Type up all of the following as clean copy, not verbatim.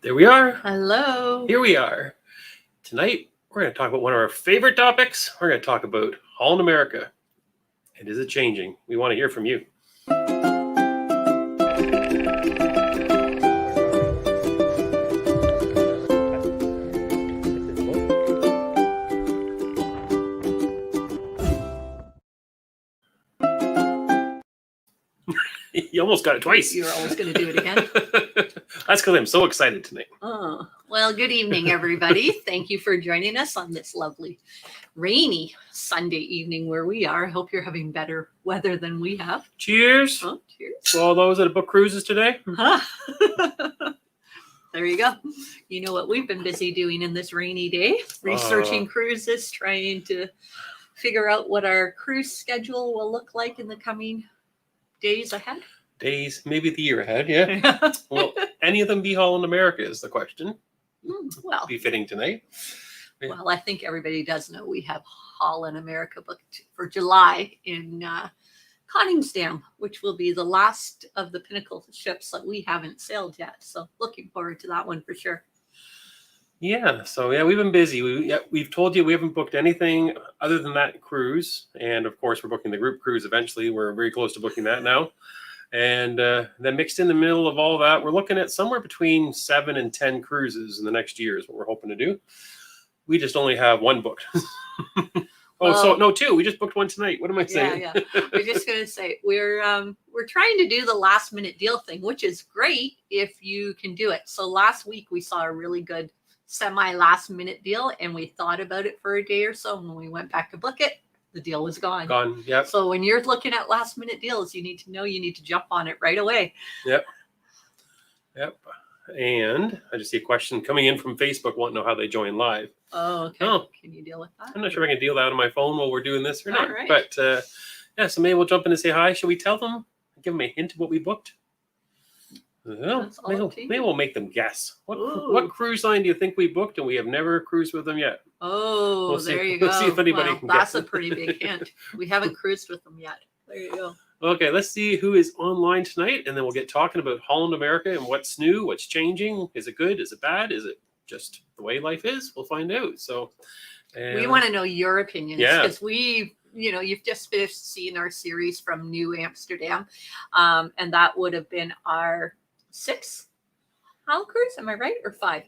There we are. Hello. Here we are. Tonight, we're going to talk about one of our favorite topics. We're going to talk about Holland America. And is it changing? We want to hear from you. You almost got it twice. You're always going to do it again. That's because I'm so excited tonight. Oh, well, good evening, everybody. Thank you for joining us on this lovely, rainy Sunday evening where we are. I hope you're having better weather than we have. Cheers. Oh, cheers. To all those that have booked cruises today. There you go. You know what we've been busy doing in this rainy day? Researching cruises, trying to figure out what our cruise schedule will look like in the coming days ahead. Days, maybe the year ahead, yeah. Will any of them be Holland America is the question. Well, Be fitting tonight. Well, I think everybody does know we have Holland America booked for July in Koningsdam, which will be the last of the Pinnacle ships that we haven't sailed yet. So looking forward to that one for sure. Yeah, so yeah, we've been busy. We've told you we haven't booked anything other than that cruise. And of course, we're booking the group cruise eventually. We're very close to booking that now. And then mixed in the middle of all that, we're looking at somewhere between 7 and 10 cruises in the next year is what we're hoping to do. We just only have one booked. Two. We just booked one tonight. What am I saying? Yeah. We're just going to say we're trying to do the last minute deal thing, which is great if you can do it. So last week we saw a really good semi last minute deal and we thought about it for a day or so. And when we went back to book it, the deal was gone. Yep. So when you're looking at last minute deals, you need to jump on it right away. Yep. And I just see a question coming in from Facebook wanting to know how they join live. Oh, okay. Oh. Can you deal with that? I'm not sure if I can deal that on my phone while we're doing this or not. Right. But so maybe we'll jump in and say hi. Should we tell them? Give them a hint of what we booked? Well, maybe we'll make them guess. What cruise line do you think we booked? And we have never cruised with them yet. Oh, there you go. We'll see if anybody can guess. That's a pretty big hint. We haven't cruised with them yet. There you go. Okay, let's see who is online tonight, and then we'll get talking about Holland America and what's new, what's changing. Is it good? Is it bad? Is it just the way life is? We'll find out. So we want to know your opinions because you've just finished seeing our series from New Amsterdam, and that would have been our 6th Holland cruise. Am I right? Or 5?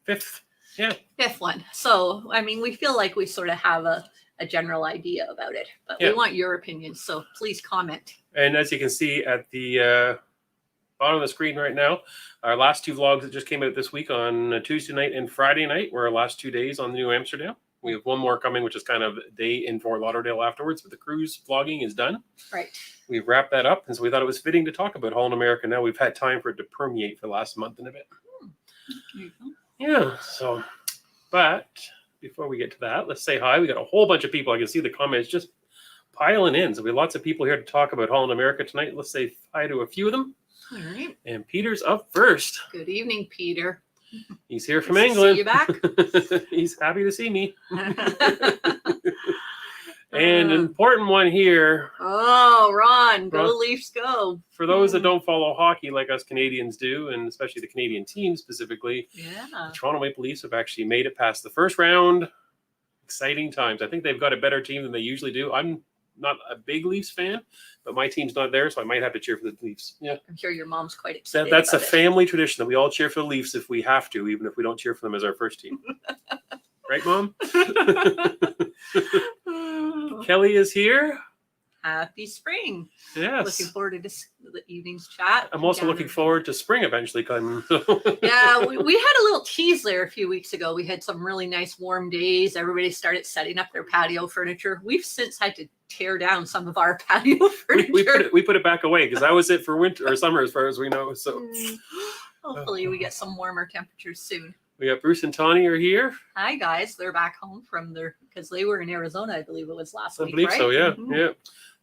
5th. Yeah. 5th one. So, I mean, we feel like we sort of have a general idea about it, but we want your opinion. So please comment. And as you can see at the bottom of the screen right now, our last 2 vlogs that just came out this week on Tuesday night and Friday night were our last 2 days on the New Amsterdam. We have one more coming, which is kind of a day in Fort Lauderdale afterwards, but the cruise vlogging is done. Right. We've wrapped that up, and so we thought it was fitting to talk about Holland America. Now we've had time for it to permeate for the last month and a bit. Yeah, so, but before we get to that, let's say hi. We got a whole bunch of people. I can see the comments just piling in. So we have lots of people here to talk about Holland America tonight. Let's say hi to a few of them. All right. And Peter's up first. Good evening, Peter. He's here from England. See you back. He's happy to see me. And an important one here. Oh, Ron, go Leafs, go. For those that don't follow hockey like us Canadians do, and especially the Canadian team specifically, the Toronto Maple Leafs have actually made it past the first round. Exciting times. I think they've got a better team than they usually do. I'm not a big Leafs fan, but my team's not there, so I might have to cheer for the Leafs. Yeah, I'm sure your mom's quite excited. That's a family tradition that we all cheer for the Leafs if we have to, even if we don't cheer for them as our first team. Right, Mom? Kelly is here. Happy spring. Yes. Looking forward to the evening's chat. I'm also looking forward to spring eventually coming. Yeah, we had a little tease there a few weeks ago. We had some really nice warm days. Everybody started setting up their patio furniture. We've since had to tear down some of our patio furniture. We put it back away because that was it for winter or summer as far as we know. So hopefully we get some warmer temperatures soon. We got Bruce and Tawny are here. Hi, guys. They're back home from because they were in Arizona, I believe it was last week, I believe so, yeah. Mm-hmm. Yeah.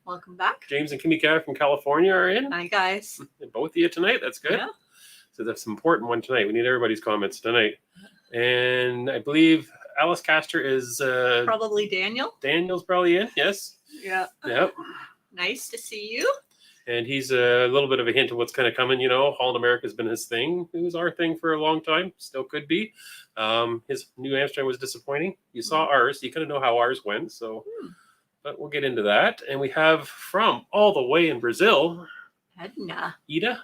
Welcome back. James and Kimmy Cat from California are in. Hi, guys. And both of you tonight. That's good. Yeah. So that's an important one tonight. We need everybody's comments tonight. And I believe Alice Castor is... probably Daniel. Daniel's probably in, yes. Yeah. Yep. Nice to see you. And he's a little bit of a hint of what's kind of coming. Holland America has been his thing. It was our thing for a long time. Still could be. His New Amsterdam was disappointing. You saw ours. You kind of know how ours went. So, but we'll get into that. And we have from all the way in Brazil, Edna. Ida.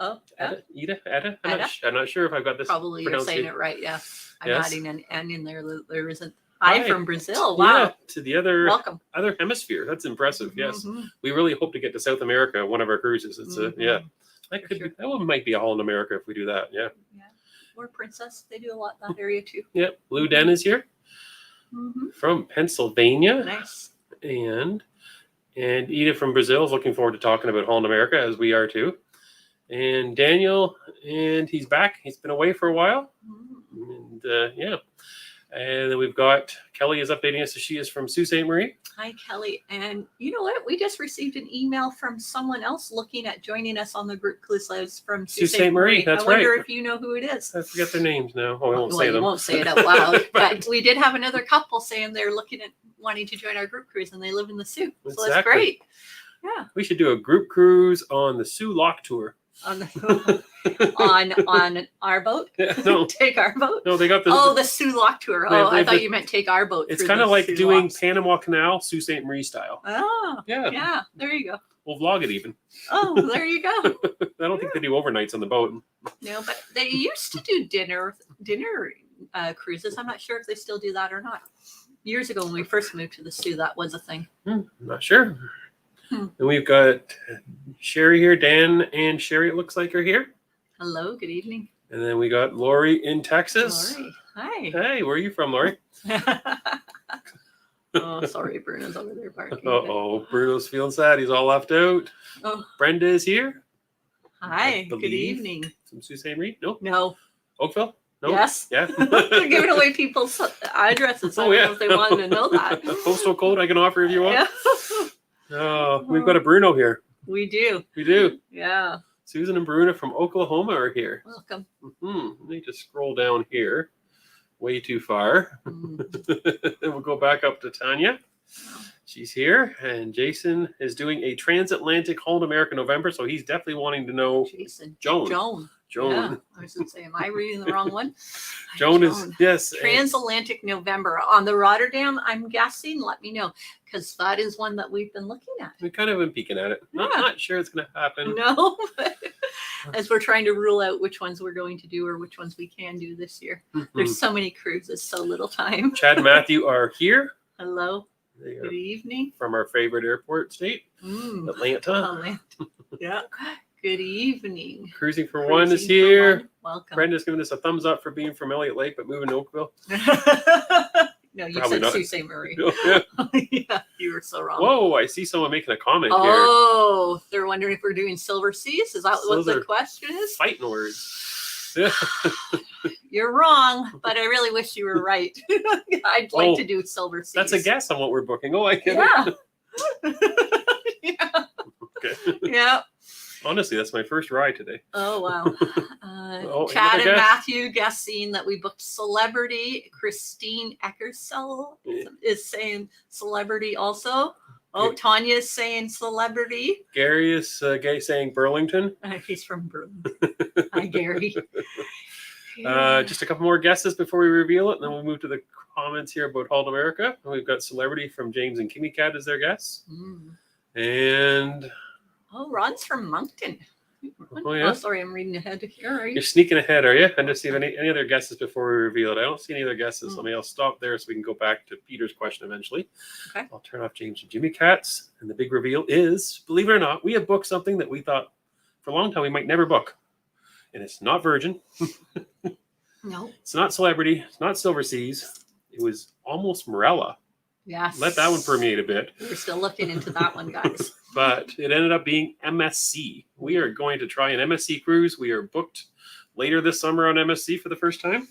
Oh, yeah. Ida. I'm not sure if I've got this. Probably you're saying it right. Yeah. I'm Yes. adding an N in there. There isn't. Hi from Brazil. Yeah, Wow. to the other Welcome. other hemisphere. That's impressive. Yes. Mhm. We really hope to get to South America, one of our cruises. It's that could sure. be, that one might be a Holland America if we do that. Yeah. Yeah. Or Princess. They do a lot in that area too. Yep. Lou Den is here from Pennsylvania. Nice. And Ida from Brazil is looking forward to talking about Holland America, as we are too. And Daniel, and he's back. He's been away for a while. And And then we've got Kelly is updating us as she is from Sault Ste. Marie. Hi, Kelly. And you know what? We just received an email from someone else looking at joining us on the group cruise lives from Sault Ste. Marie. That's I wonder right. if you know who it is. I forget their names now. Oh, I won't Well, say you them. won't say it out loud. But we did have another couple saying they're looking at wanting to join our group cruise and they live in the Sault. So that's Exactly. great. Yeah. We should do a group cruise on the Sault Lock Tour. On our boat? No. Take our boat? No, they got the. Oh, the Sault Lock Tour. They- Oh, I they- thought you meant take our boat. It's through kind of the like Sault doing Locks. Panama Canal, Sault Ste. Marie style. Oh, Yeah. yeah. There you go. We'll vlog it even. Oh, there you go. I don't think they do overnights on the boat. No, but they used to do dinner cruises. I'm not sure if they still do that or not. Years ago when we first moved to the Sault, that was a thing. I'm not sure. Hmm. And we've got Sherry here. Dan and Sherry, it looks like, are here. Hello, good evening. And then we got Lori in Texas. Lori. Hi. Hey, where are you from, Lori? Oh, sorry, Bruno's over there barking. Uh-oh, Bruno's feeling sad. He's all left out. Oh. Brenda is here. Hi, I good believe. evening. From Sault Ste. Marie? No. No. Oakville? No. Yes. Yeah. They're giving away people's addresses. I Oh, don't yeah. know if they wanted to know that. A postal code I can offer if you want. Yeah. Oh, we've got a Bruno here. We do. We do. Yeah. Susan and Bruno from Oklahoma are here. Welcome. Let me just scroll down here. Way too far. Mm. Then we'll go back up to Tanya. She's here. And Jason is doing a transatlantic Holland America November. So he's definitely wanting to know Jason. Joan. Joan. Yeah. I was going to say, am I reading the wrong one? Joan is, yes. Transatlantic November on the Rotterdam, I'm guessing. Let me know, because that is one that we've been looking at. We kind of been peeking at it. Yeah. Not sure it's going to happen. No, but as we're trying to rule out which ones we're going to do or which ones we can do this year. There's so many cruises, so little time. Chad and Matthew are here. Hello. They are Good evening. from our favorite airport state, Atlanta. Atlanta. Yeah. Good evening. Cruising for One is Cruising for here. One. Welcome. Brenda's giving us a thumbs up for being from Elliott Lake, but moving to Oakville. No, you Probably said not. Sault Ste. Marie. Yeah. Yeah, you were so wrong. Whoa, I see someone making a comment Oh, they're wondering if we're doing Silver Seas. Is that what Those the are question here. is? Fighting words. Yeah. You're wrong, but I really wish you were right. I'd like to do Silver Seas. That's a guess on what we're booking. Oh, I get Yeah. it. Yeah. Okay. Yeah. Honestly, that's my first ride today. Oh, wow. another Chad and guess? Matthew guessing that we booked Celebrity. Christine Eckersell is saying Celebrity also. Oh, Okay. Tanya is saying Celebrity. Gary is saying Burlington. He's from Brooklyn. Hi, Gary. Just a couple more guesses before we reveal it, and then we'll move to the comments here about Holland America. We've got Celebrity from James and Kimmy Cat as their guess. Mm. And Oh, Ron's from Moncton. Oh, yeah? Sorry, I'm reading ahead here. Are you? you're sneaking ahead, are you? And just see if any other guesses before we reveal it. I don't see any other guesses. Mm. I'll stop there so we can go back to Peter's question eventually. Okay. I'll turn off James and Jimmy Cats. And the big reveal is, believe it or not, we have booked something that we thought for a long time we might never book. And it's not Virgin. No. It's not Celebrity. It's not Silver Seas. It was almost Morella. Yes. Let that one permeate a bit. We're still looking into that one, guys. But it ended up being MSC. We are going to try an MSC cruise. We are booked later this summer on MSC for the first time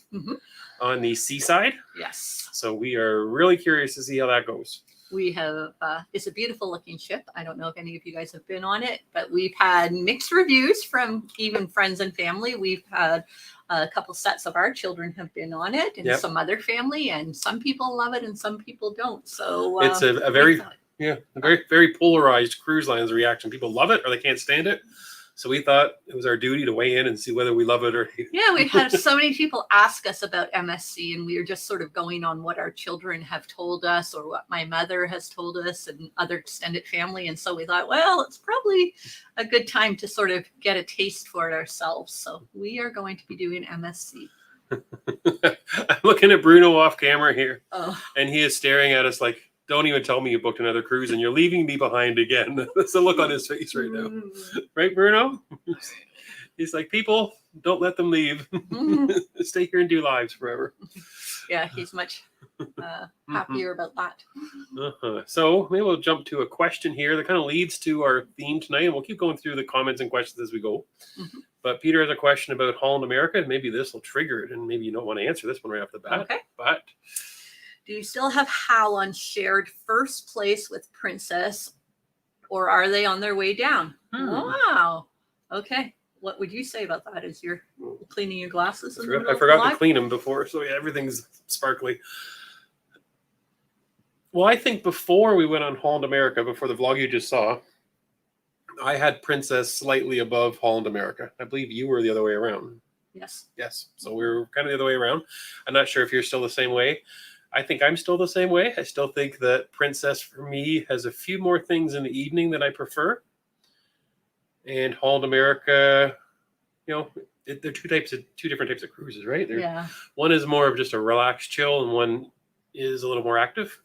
on the seaside. Yes. So we are really curious to see how that goes. We have, it's a beautiful looking ship. I don't know if any of you guys have been on it, but we've had mixed reviews from even friends and family. We've had a couple sets of our children have been on it and Yep. some other family, and some people love it and some people don't. So It's a very Yeah, very, very polarized cruise lines reaction. People love it or they can't stand it. So we thought it was our duty to weigh in and see whether we love it or hate it. Yeah, we had so many people ask us about MSC, and we were just sort of going on what our children have told us or what my mother has told us and other extended family. And so we thought, well, it's probably a good time to sort of get a taste for it ourselves. So we are going to be doing MSC. I'm looking at Bruno off camera here, Oh, and he is staring at us like, don't even tell me you booked another cruise and you're leaving me behind again. That's the look on his face right now. Right, Bruno? He's like, people, don't let them leave. Stay here and do lives forever. yeah, he's much happier about that. So maybe we'll jump to a question here that kind of leads to our theme tonight, and we'll keep going through the comments and questions as we go. But Peter has a question about Holland America. Maybe this will trigger it, and maybe you don't want to answer this one right off the bat. Okay. But do you still have Hal on shared first place with Princess, or are they on their way down? Wow. Okay. What would you say about that as you're cleaning your glasses? I forgot to clean them before, so yeah, everything's sparkly. Well, I think before we went on Holland America, before the vlog you just saw, I had Princess slightly above Holland America. I believe you were the other way around. Yes. Yes. So we were kind of the other way around. I'm not sure if you're still the same way. I think I'm still the same way. I still think that Princess for me has a few more things in the evening that I prefer. And Holland America, you know, they're two different types of cruises, right? Yeah. One is more of just a relaxed chill, and one is a little more active.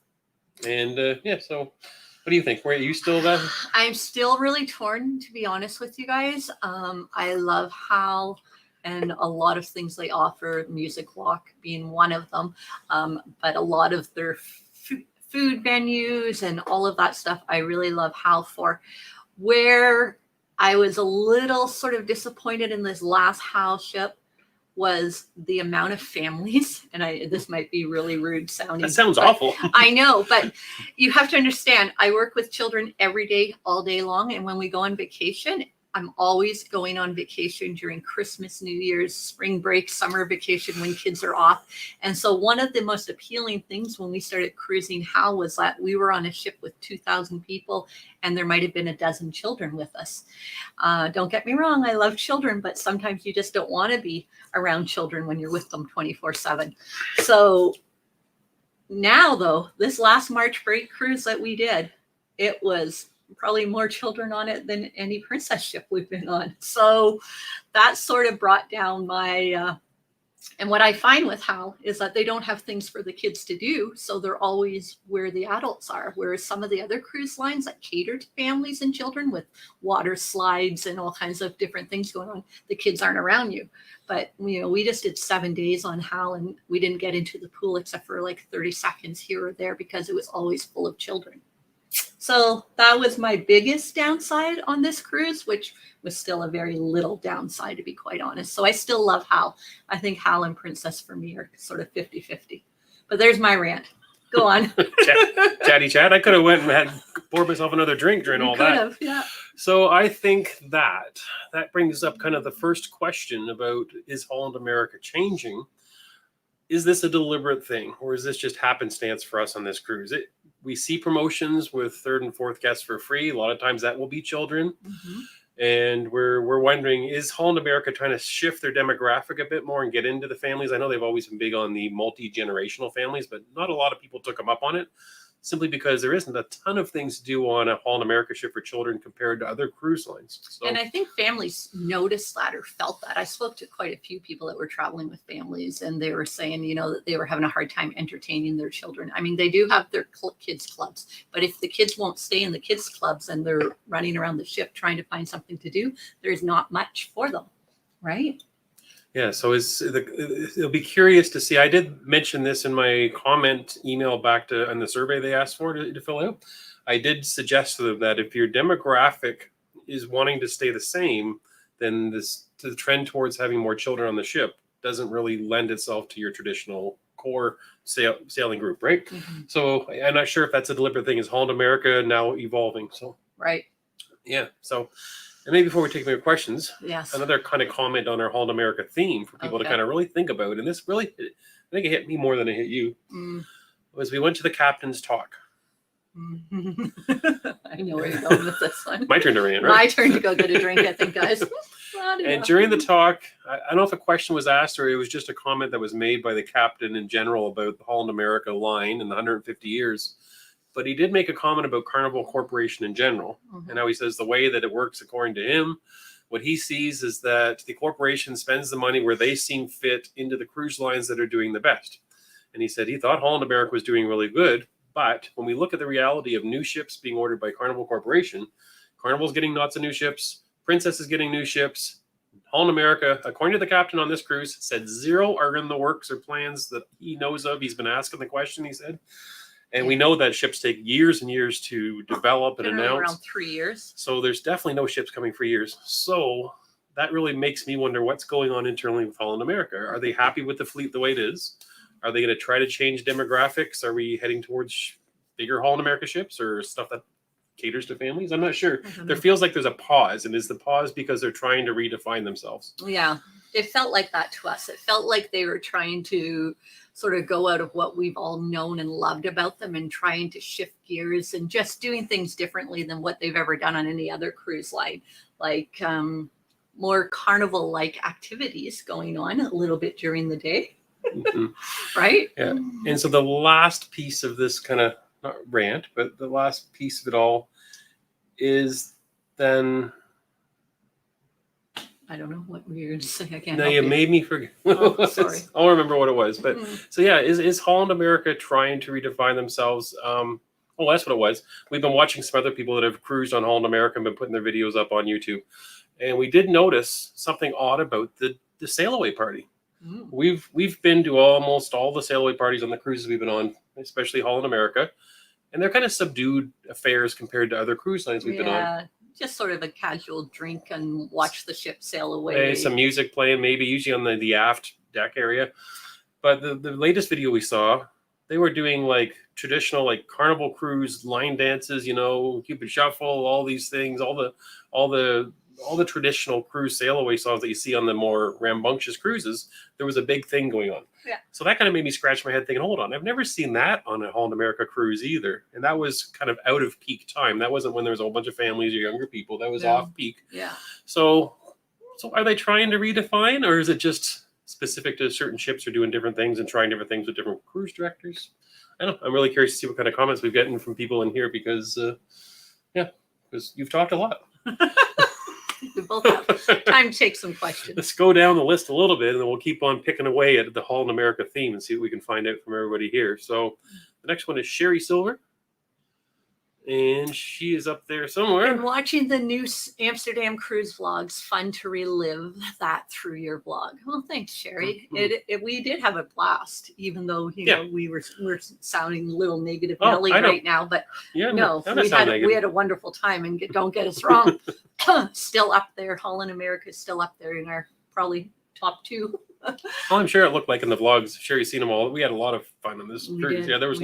And yeah, so what do you think? Were you still that? I'm still really torn, to be honest with you guys. I love Hal and a lot of things they offer, Music Walk being one of them. But a lot of their food menus and all of that stuff, I really love Hal for. Where I was a little sort of disappointed in this last Hal ship was the amount of families, and this might be really rude sounding. That sounds awful. I know, but you have to understand, I work with children every day, all day long, and when we go on vacation, I'm always going on vacation during Christmas, New Year's, spring break, summer vacation when kids are off. And so one of the most appealing things when we started cruising Hal was that we were on a ship with 2,000 people, and there might have been a dozen children with us. Don't get me wrong, I love children, but sometimes you just don't want to be around children when you're with them 24/7. So now, though, this last March break cruise that we did, it was probably more children on it than any Princess ship we've been on. So that sort of brought down my, and what I find with Hal is that they don't have things for the kids to do. So they're always where the adults are. Whereas some of the other cruise lines that cater to families and children with water slides and all kinds of different things going on, the kids aren't around you. But, you know, we just did 7 days on Hal, and we didn't get into the pool except for like 30 seconds here or there because it was always full of children. So that was my biggest downside on this cruise, which was still a very little downside, to be quite honest. So I still love Hal. I think Hal and Princess for me are sort of 50-50. But there's my rant. Go on. Chatty chat. I could have went and had poured myself another drink during all that. Have, yeah. So I think that brings up kind of the first question about, is Holland America changing? Is this a deliberate thing, or is this just happenstance for us on this cruise? We see promotions with third and fourth guests for free. A lot of times that will be children. And we're wondering, is Holland America trying to shift their demographic a bit more and get into the families? I know they've always been big on the multi-generational families, but not a lot of people took them up on it, simply because there isn't a ton of things to do on a Holland America ship for children compared to other cruise lines. So, and I think families noticed that or felt that. I spoke to quite a few people that were traveling with families, and they were saying, you know, that they were having a hard time entertaining their children. I mean, they do have their kids clubs, but if the kids won't stay in the kids clubs and they're running around the ship trying to find something to do, there's not much for them, right? yeah, so it'll be curious to see. I did mention this in my comment email back to on the survey they asked for to fill out. I did suggest to them that if your demographic is wanting to stay the same, then the trend towards having more children on the ship doesn't really lend itself to your traditional core sailing group, right? So I'm not sure if that's a deliberate thing. Is Holland America now evolving? So right. Yeah. So. And maybe before we take your questions, yes, another kind of comment on our Holland America theme for people to kind of really think about. And this really, I think it hit me more than it hit you, was we went to the captain's talk. I know where you're going with this one. My turn to rant, right? My turn to go get a drink, I think, guys. And during the talk, I don't know if a question was asked or it was just a comment that was made by the captain in general about the Holland America line in the 150 years. But he did make a comment about Carnival Corporation in general. And how he says the way that it works, according to him, what he sees is that the corporation spends the money where they seem fit into the cruise lines that are doing the best. And he said he thought Holland America was doing really good. But when we look at the reality of new ships being ordered by Carnival Corporation, Carnival's getting lots of new ships. Princess is getting new ships. Holland America, according to the captain on this cruise, said 0 are in the works or plans that he knows of. He's been asking the question, he said. And we know that ships take years and years to develop and announce. Around 3 years. So there's definitely no ships coming for years. So that really makes me wonder what's going on internally with Holland America. Are they happy with the fleet the way it is? Are they going to try to change demographics? Are we heading towards bigger Holland America ships or stuff that caters to families? I'm not sure. There feels like there's a pause. And is the pause because they're trying to redefine themselves? Yeah, it felt like that to us. It felt like they were trying to sort of go out of what we've all known and loved about them and trying to shift gears and just doing things differently than what they've ever done on any other cruise line. Like more carnival-like activities going on a little bit during the day. Right? Yeah. And so the last piece of this kind of, not rant, but the last piece of it all is then... I don't know what we were going to say. I can't. No, you made me forget. Oh, sorry. I'll remember what it was. But so yeah, is Holland America trying to redefine themselves? Oh, that's what it was. We've been watching some other people that have cruised on Holland America and been putting their videos up on YouTube, and we did notice something odd about the sail away party. We've been to almost all the sail away parties on the cruises we've been on, especially Holland America, and they're kind of subdued affairs compared to other cruise lines we've been on. Just sort of a casual drink and watch the ship sail away. Some music playing, maybe usually on the aft deck area. But the latest video we saw, they were doing like traditional like Carnival cruise line dances, Cupid Shuffle, all these things, all the traditional cruise sail away songs that you see on the more rambunctious cruises. There was a big thing going on. Yeah. So that kind of made me scratch my head thinking, hold on, I've never seen that on a Holland America cruise either. And that was kind of out of peak time. That wasn't when there was a whole bunch of families or younger people. That was off peak. Yeah. So are they trying to redefine, or is it just specific to certain ships or doing different things and trying different things with different cruise directors? I don't know. I'm really curious to see what kind of comments we've gotten from people in here because you've talked a lot. We both have time to take some questions. Let's go down the list a little bit, and then we'll keep on picking away at the Holland America theme and see what we can find out from everybody here. So the next one is Sherry Silver. And she is up there somewhere. And watching the new Amsterdam cruise vlogs, fun to relive that through your vlog. Well, thanks, Sherry. We did have a blast, even though know we're sounding a little negative Nelly right now. But we had a wonderful time. And don't get us wrong, still up there. Holland America is still up there in our probably top 2. Well, I'm sure it looked like in the vlogs. Sherry's seen them all. We had a lot of fun on this cruise. Yeah, there was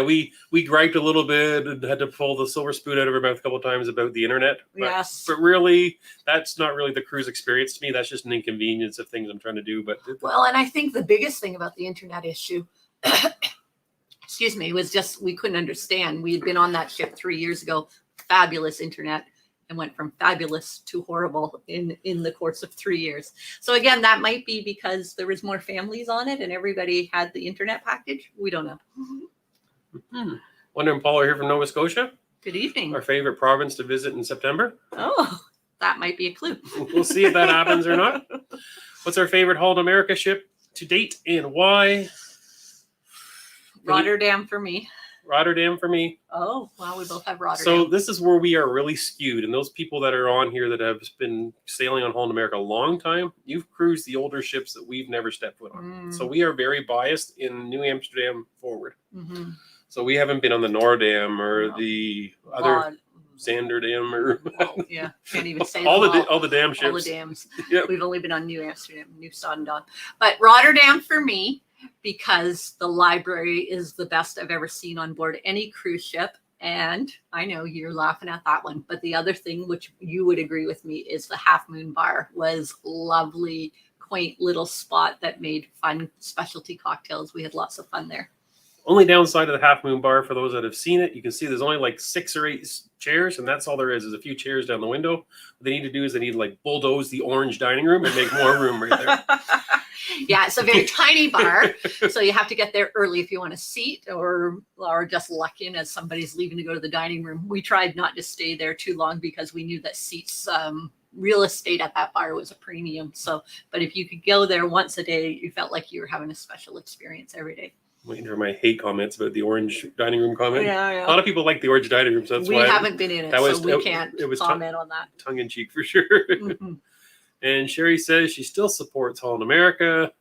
we griped a little bit and had to pull the silver spoon out of our mouth a couple of times about the internet. But really, that's not really the cruise experience to me. That's just an inconvenience of things I'm trying to do. But and I think the biggest thing about the internet issue, excuse me, was just we couldn't understand. We had been on that ship 3 years ago, fabulous internet, and went from fabulous to horrible in the course of 3 years. So again, that might be because there was more families on it and everybody had the internet package. We don't know. Wonder and Paul are here from Nova Scotia. Good evening. Our favorite province to visit in September. Oh, that might be a clue. We'll see if that happens or not. What's our favorite Holland America ship to date and why? Rotterdam for me. Rotterdam for me. Oh, wow, we both have Rotterdam. So this is where we are really skewed. And those people that are on here that have been sailing on Holland America a long time, you've cruised the older ships that we've never stepped foot on. So we are very biased in New Amsterdam forward. So we haven't been on the Noordam or the other Zanderdam or can't even say all the dam ships. All the dams. We've only been on New Amsterdam, New Stadendam. But Rotterdam for me, because the library is the best I've ever seen on board any cruise ship. And I know you're laughing at that one, but the other thing, which you would agree with me, is the Half Moon Bar was lovely, quaint little spot that made fun specialty cocktails. We had lots of fun there. Only downside of the Half Moon Bar, for those that have seen it, you can see there's only like 6 or 8 chairs, and that's all there is. There's a few chairs down the window. What they need to do is they need to like bulldoze the orange dining room and make more room right there. Yeah, it's a very tiny bar, so you have to get there early if you want a seat, or just luck in as somebody's leaving to go to the dining room. We tried not to stay there too long because we knew that seats, real estate at that bar was a premium. So, but if you could go there once a day, you felt like you were having a special experience every day. Waiting for my hate comments about the orange dining room comment. Yeah. A lot of people like the orange dining room, so that's we why haven't been in it, so we can't comment on that. Tongue in cheek for sure. Mm-hmm. And Sherry says she still supports Holland America.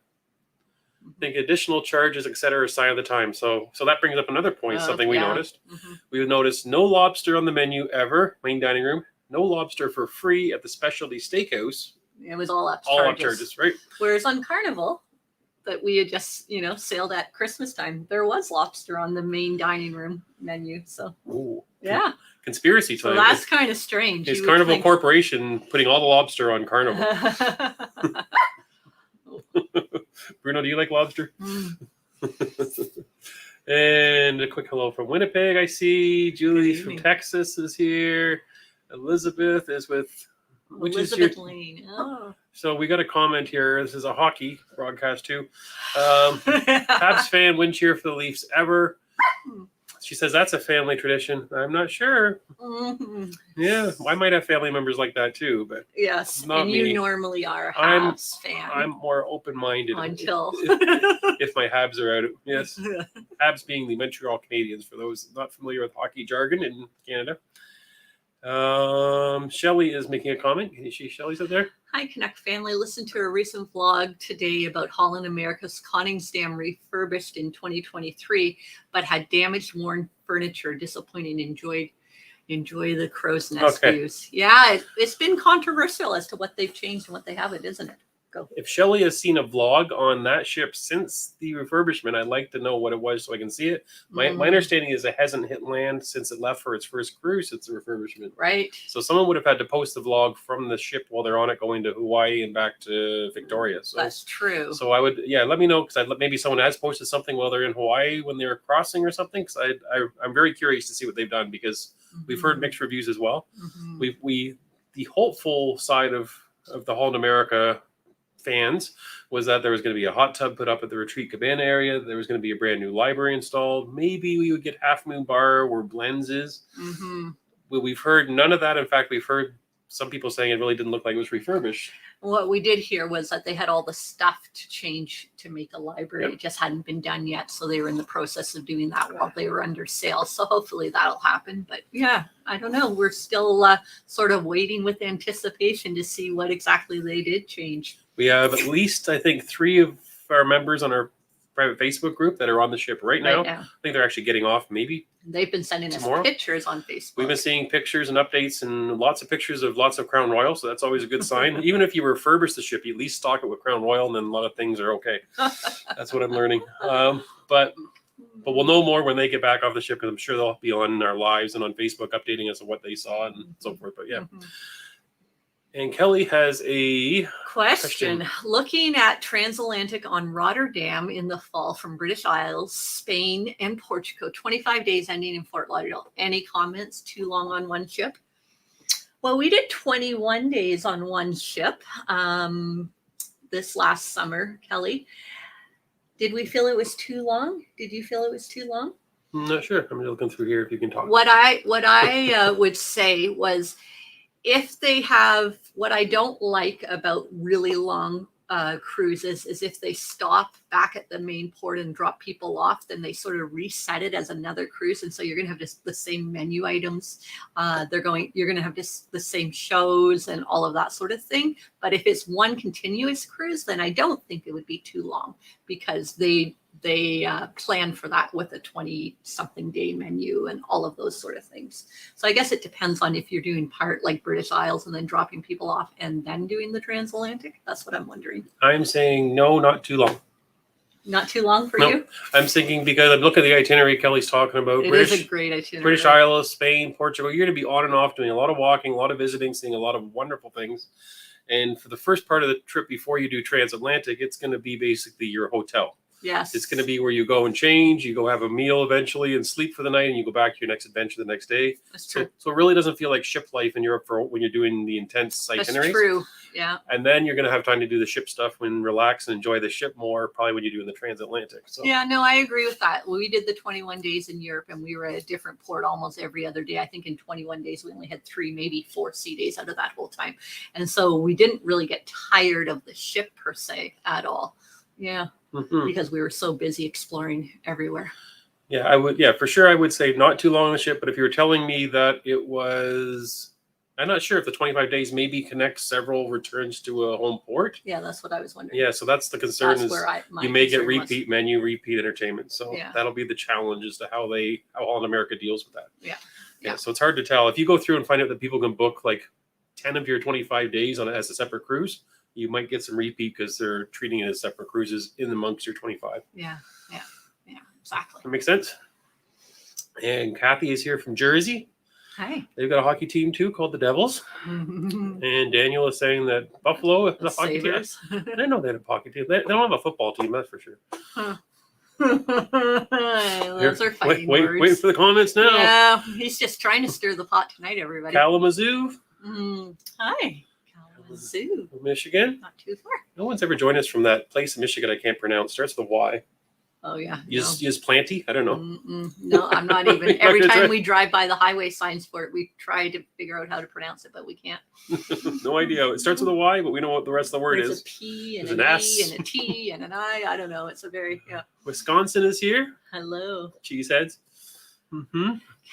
I think additional charges, etc., are a sign of the time. So that brings up another point, something we noticed. Mm-hmm. We noticed no lobster on the menu ever, main dining room. No lobster for free at the specialty steakhouse. It was all up charges, right? Whereas on Carnival, that we had just, sailed at Christmas time, there was lobster on the main dining room menu. So, ooh, yeah. Conspiracy time. So that's kind of strange. Is Carnival Corporation putting all the lobster on Carnival? Bruno, do you like lobster? And a quick hello from Winnipeg, I see. Julie from Texas is here. Elizabeth is with... Elizabeth Lane. Oh. So we got a comment here. This is a hockey broadcast too. Habs fan, win cheer for the Leafs ever. She says that's a family tradition. I'm not sure. Mm-hmm. Yeah, I might have family members like that too, but yes, not and me. you normally are a Habs fan. I'm more open-minded until if my Habs are out. Yes, Habs being the Montreal Canadiens for those not familiar with hockey jargon in Canada. Shelley is making a comment. Can you see Shelley's out there? Hi, Connect family. Listened to a recent vlog today about Holland America's Connings Dam refurbished in 2023, but had damaged, worn furniture. Disappointing. Enjoy the crow's nest views. Yeah, it's been controversial as to what they've changed and what they haven't, isn't it? Go. If Shelley has seen a vlog on that ship since the refurbishment, I'd like to know what it was so I can see it. My understanding is it hasn't hit land since it left for its first cruise since the refurbishment. Right. So someone would have had to post the vlog from the ship while they're on it going to Hawaii and back to Victoria. So that's true. So I would, let me know, because maybe someone has posted something while they're in Hawaii when they're crossing or something. Because I'm very curious to see what they've done, because we've heard mixed reviews as well. The hopeful side of the Holland America fans was that there was going to be a hot tub put up at the retreat cabana area. There was going to be a brand new library installed. Maybe we would get Half Moon Bar where Blends is. We've heard none of that. In fact, we've heard some people saying it really didn't look like it was refurbished. What we did hear was that they had all the stuff to change to make a library. It just hadn't been done yet. So they were in the process of doing that while they were under sale. So hopefully that'll happen. But yeah, I don't know. We're still sort of waiting with anticipation to see what exactly they did change. We have at least, I think, 3 of our members on our private Facebook group that are on the ship right now. I think they're actually getting off maybe. They've been sending us pictures on Facebook. We've been seeing pictures and updates and lots of pictures of lots of Crown Royal. So that's always a good sign. Even if you refurbish the ship, you at least stock it with Crown Royal, and then a lot of things are okay. That's what I'm learning. But we'll know more when they get back off the ship, because I'm sure they'll be on our lives and on Facebook updating us on what they saw and so forth. But yeah. And Kelly has a question. Looking at transatlantic on Rotterdam in the fall from British Isles, Spain, and Portugal, 25 days ending in Fort Lauderdale. Any comments? Too long on one ship? Well, we did 21 days on one ship this last summer, Kelly. Did we feel it was too long? Did you feel it was too long? I'm not sure. I'm just looking through here if you can talk. What I would say was, if they have, what I don't like about really long cruises is if they stop back at the main port and drop people off, then they sort of reset it as another cruise. And so you're going to have just the same menu items. You're going to have just the same shows and all of that sort of thing. But if it's one continuous cruise, then I don't think it would be too long, because they plan for that with a 20-something day menu and all of those sort of things. So I guess it depends on if you're doing part like British Isles and then dropping people off and then doing the transatlantic. That's what I'm wondering. I'm saying no, not too long. Not too long for you? I'm thinking, because I'm looking at the itinerary Kelly's talking about. It is a great itinerary. British Isles, Spain, Portugal. You're going to be on and off doing a lot of walking, a lot of visiting, seeing a lot of wonderful things. And for the first part of the trip before you do transatlantic, it's going to be basically your hotel. Yes. It's going to be where you go and change, you go have a meal eventually and sleep for the night, and you go back to your next adventure the next day. That's true. So it really doesn't feel like ship life in Europe for when you're doing the intense That's itineraries. true. Yeah. And then you're going to have time to do the ship stuff when relax and enjoy the ship more, probably when you're doing the transatlantic. So Yeah, no, I agree with that. We did the 21 days in Europe and we were at a different port almost every other day. I think in 21 days, we only had 3, maybe 4 sea days out of that whole time. And so we didn't really get tired of the ship per se at all. Yeah, because we were so busy exploring everywhere. Yeah, I would. Yeah, for sure. I would say not too long on the ship. But if you were telling me that it was, I'm not sure if the 25 days maybe connects several returns to a home port. Yeah, that's what I was wondering. Yeah, so that's the concern. That's is where you may get concern was. repeat menu, repeat entertainment. So Yeah. that'll be the challenge as to how Holland America deals with that. Yeah. Yeah. So it's hard to tell. If you go through and find out that people can book like 10 of your 25 days on it as a separate cruise, you might get some repeat because they're treating it as separate cruises in amongst your 25. Yeah, exactly. That makes sense. And Kathy is here from Jersey. Hi. They've got a hockey team too called the Devils. And Daniel is saying that Buffalo is a hockey team. I didn't know they had a hockey team. They don't have a football team, that's for sure. Those are fighting words. Wait for the comments now. Yeah, he's just trying to stir the pot tonight, everybody. Kalamazoo. Hi. Kalamazoo. Michigan. Not too far. No one's ever joined us from that place in Michigan I can't pronounce. Starts with a Y. Oh, yeah. Use Planty? I don't know. No, I'm not even. Every time we drive by the highway signs for it, we try to figure out how to pronounce it, but we can't. No idea. It starts with a Y, but we know what the rest of the word There's is. a P and There's an an E S. and a T and an I. I don't know. It's a very, Wisconsin is here. Hello. Cheeseheads.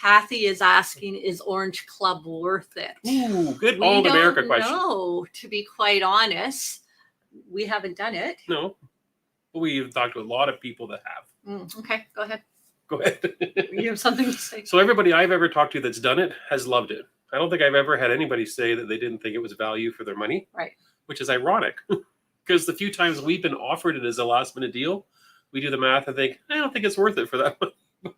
Kathy is asking, is Orange Club worth it? Ooh, good We Holland America don't question. know, to be quite honest. We haven't done it. No. We've talked to a lot of people that have. Okay, go ahead. Go ahead. You have something to say? So everybody I've ever talked to that's done it has loved it. I don't think I've ever had anybody say that they didn't think it was value for their money. Right. Which is ironic because the few times we've been offered it as a last minute deal, we do the math and think, I don't think it's worth it for that money.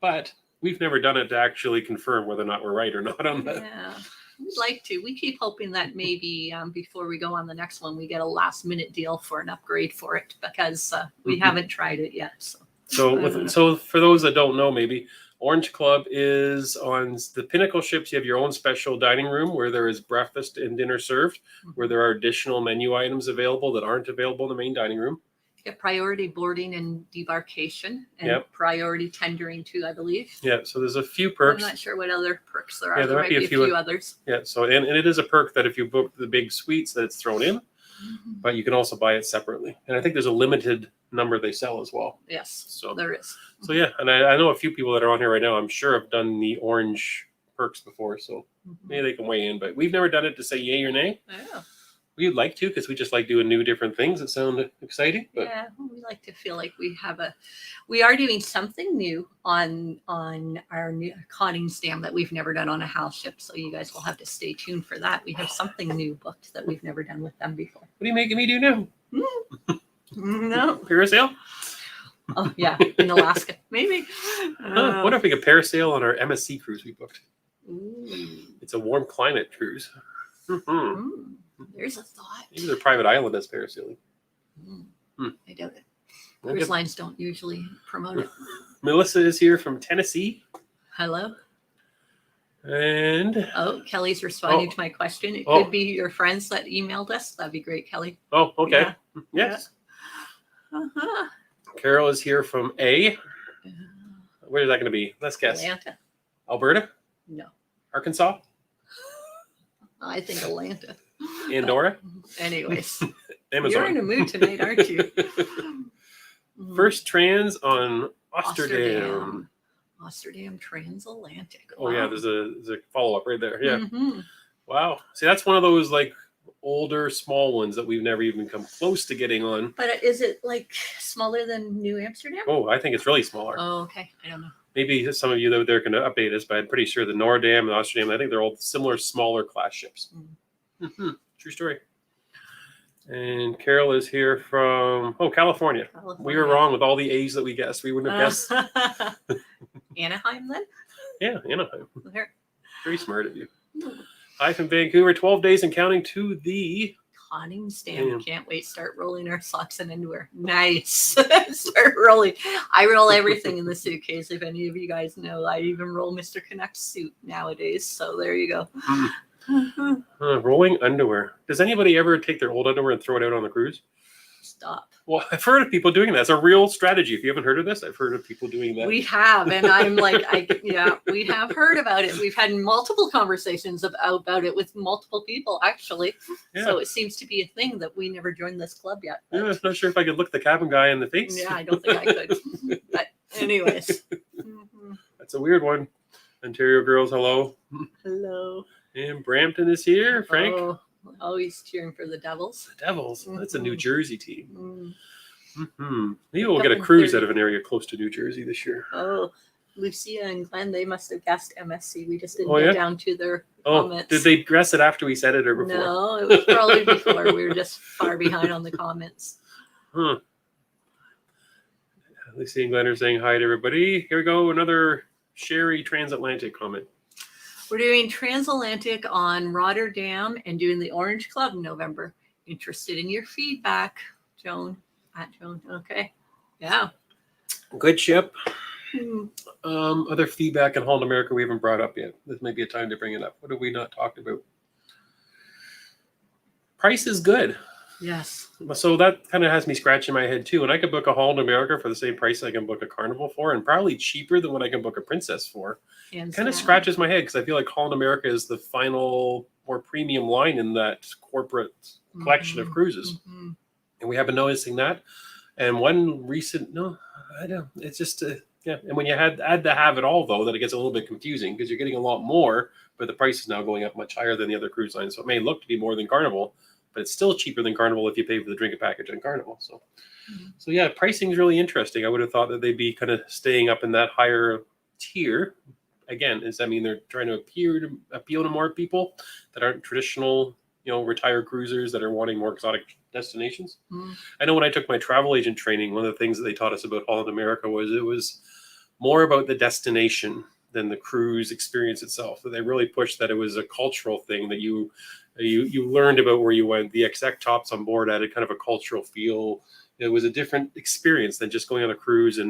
But we've never done it to actually confirm whether or not we're right or not on that. Yeah, we'd like to. We keep hoping that maybe before we go on the next one, we get a last minute deal for an upgrade for it because we haven't tried it yet. So for those that don't know, maybe Orange Club is on the Pinnacle ships. You have your own special dining room where there is breakfast and dinner served, where there are additional menu items available that aren't available in the main dining room. You get priority boarding and debarkation and priority tendering too, I believe. Yeah, so there's a few perks. I'm not sure what other perks there are. Yeah, there might be a few others. Yeah, so and it is a perk that if you book the big suites that it's thrown in, but you can also buy it separately. And I think there's a limited number they sell as well. Yes, so there is. So yeah, and I know a few people that are on here right now, I'm sure have done the orange perks before, so maybe they can weigh in, but we've never done it to say yay or nay. Yeah. We'd like to because we just like doing new different things that sound exciting. But yeah, we like to feel like we are doing something new on our new conning stamp that we've never done on a house ship. So you guys will have to stay tuned for that. We have something new booked that we've never done with them before. What are you making me do now? No. Parasail? Oh yeah, in Alaska, maybe. What if we could parasail on our MSC cruise we booked? Ooh. It's a warm climate cruise. There's a thought. Maybe their private island has parasailing. I doubt it. Cruise lines don't usually promote it. Melissa is here from Tennessee. Hello. And Kelly's responding to my question. It could be your friends that emailed us. That'd be great, Kelly. Oh, okay. Yeah. Yes. Carol is here from where is that going to be? Let's guess. Atlanta. Alberta? No. Arkansas? I think Atlanta. Andorra? Anyways. Amazon. You're in a mood tonight, aren't you? First trans on Amsterdam. Amsterdam transatlantic. Oh yeah, there's a follow-up right there. Yeah. Wow. See, that's one of those like older small ones that we've never even come close to getting on. But is it like smaller than New Amsterdam? Oh, I think it's really smaller. Oh, okay. I don't know. Maybe some of you out there can update us, but I'm pretty sure the Nordam and Amsterdam, I think they're all similar, smaller class ships. True story. And Carol is here from California. We were wrong with all the A's that we guessed. We wouldn't have guessed. Anaheim then? Yeah, Anaheim. There. Very smart of you. Hi from Vancouver. 12 days and counting to the Conning stand. Damn. Can't wait. Start rolling our socks and underwear. Nice. Start rolling. I roll everything in the suitcase. If any of you guys know, I even roll Mr. Connect's suit nowadays. So there you go. Rolling underwear. Does anybody ever take their old underwear and throw it out on the cruise? Stop. Well, I've heard of people doing that. It's a real strategy. If you haven't heard of this, I've heard of people doing that. We have, and I'm like, we have heard about it. We've had multiple conversations about it with multiple people, actually. Yeah. So it seems to be a thing that we never joined this club yet. Yeah, But I'm not sure if I could look the cabin guy in the face. yeah, I don't think I could. But anyways. That's a weird one. Ontario girls, hello. Hello. And Brampton is here. Frank. Oh, he's cheering for the Devils. The Devils. That's a New Jersey team. Mm. Maybe we'll get a cruise out of an area close to New Jersey this year. Oh, Lucia and Glenn, they must have guessed MSC. We just didn't Oh, get yeah? down to their Oh, comments. did they guess it after we said it or before? No, it was probably before. We were just far behind on the comments. Huh. Lucy and Glenn are saying hi to everybody. Here we go. Another Sherry transatlantic comment. We're doing transatlantic on Rotterdam and doing the Orange Club in November. Interested in your feedback, Joan. At Joan. Okay. Yeah. Good ship. Hmm. Other feedback in Holland America we haven't brought up yet. This may be a time to bring it up. What have we not talked about? Price is good. Yes. So that kind of has me scratching my head too. And I could book a Holland America for the same price I can book a Carnival for, and probably cheaper than what I can book a Princess for. Hands Kind of down. scratches my head because I feel like Holland America is the final, more premium line in that corporate collection of cruises. Mhm. And we have been noticing that. And one recent, I don't. It's just, yeah. And when you add to have it all, though, that it gets a little bit confusing because you're getting a lot more, but the price is now going up much higher than the other cruise lines. So it may look to be more than Carnival, but it's still cheaper than Carnival if you pay for the drinking package on Carnival. So, so yeah, pricing is really interesting. I would have thought that they'd be kind of staying up in that higher tier. Again, does that mean they're trying to appeal to more people that aren't traditional, retired cruisers that are wanting more exotic destinations? I know when I took my travel agent training, one of the things that they taught us about Holland America was it was more about the destination than the cruise experience itself. So they really pushed that it was a cultural thing that you learned about where you went. The exec tops on board added kind of a cultural feel. It was a different experience than just going on a cruise.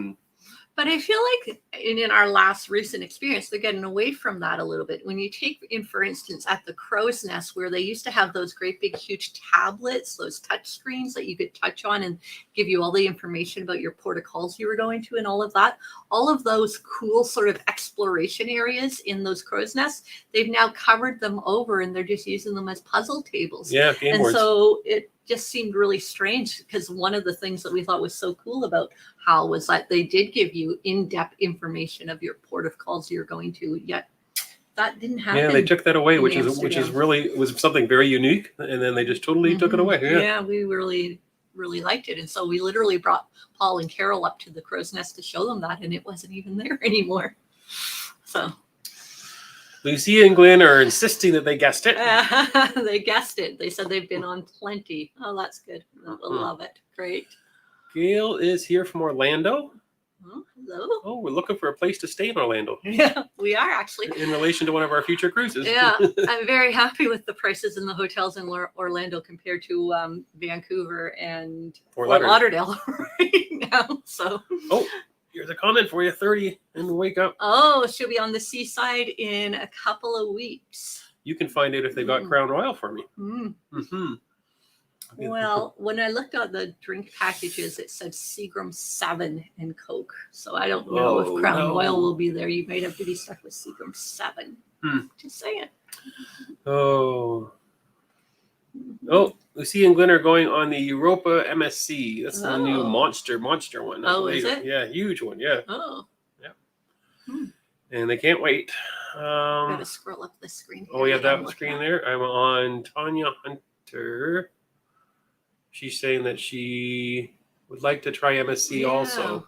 But I feel like in our last recent experience, they're getting away from that a little bit. When you take in, for instance, at the Crow's Nest, where they used to have those great big huge tablets, those touch screens that you could touch on and give you all the information about your port of calls you were going to and all of that. All of those cool sort of exploration areas in those Crow's Nests, they've now covered them over and they're just using them as puzzle tables. Yeah, game and boards. So it just seemed really strange because one of the things that we thought was so cool about HAL was that they did give you in-depth information of your port of calls you're going to, yet that didn't happen. Yeah, they took that away, in which is Amsterdam. really was something very unique, and then they just totally took it away. Yeah, we really liked it, and so we literally brought Paul and Carol up to the Crow's Nest to show them that, and it wasn't even there anymore. So Lucia and Glenn are insisting that they guessed it. they guessed it. They said they've been on plenty. Oh, that's good. We'll love it. Great. Gail is here from Orlando. Oh, hello. Oh, we're looking for a place to stay in Orlando. Yeah, we are actually. In relation to one of our future cruises. Yeah, I'm very happy with the prices in the hotels in Orlando compared to Vancouver and Fort Lauderdale right now. So. Oh, here's a comment for you. 30 and wake up. Oh, she'll be on the seaside in a couple of weeks. You can find out if they've got Crown Royal for me. Well, when I looked at the drink packages, it said Seagram 7 and Coke. So I don't know if Crown Royal will be there. You might have to be stuck with Seagram 7. Just saying. Oh, Lucy and Glenn are going on the Europa MSC. That's the new monster one. Oh, is it? Yeah, huge one. Yeah. Oh. Yeah. And they can't wait. Gotta scroll up the screen. Oh, yeah, that screen there. I'm on Tanya Hunter. She's saying that she would like to try MSC also.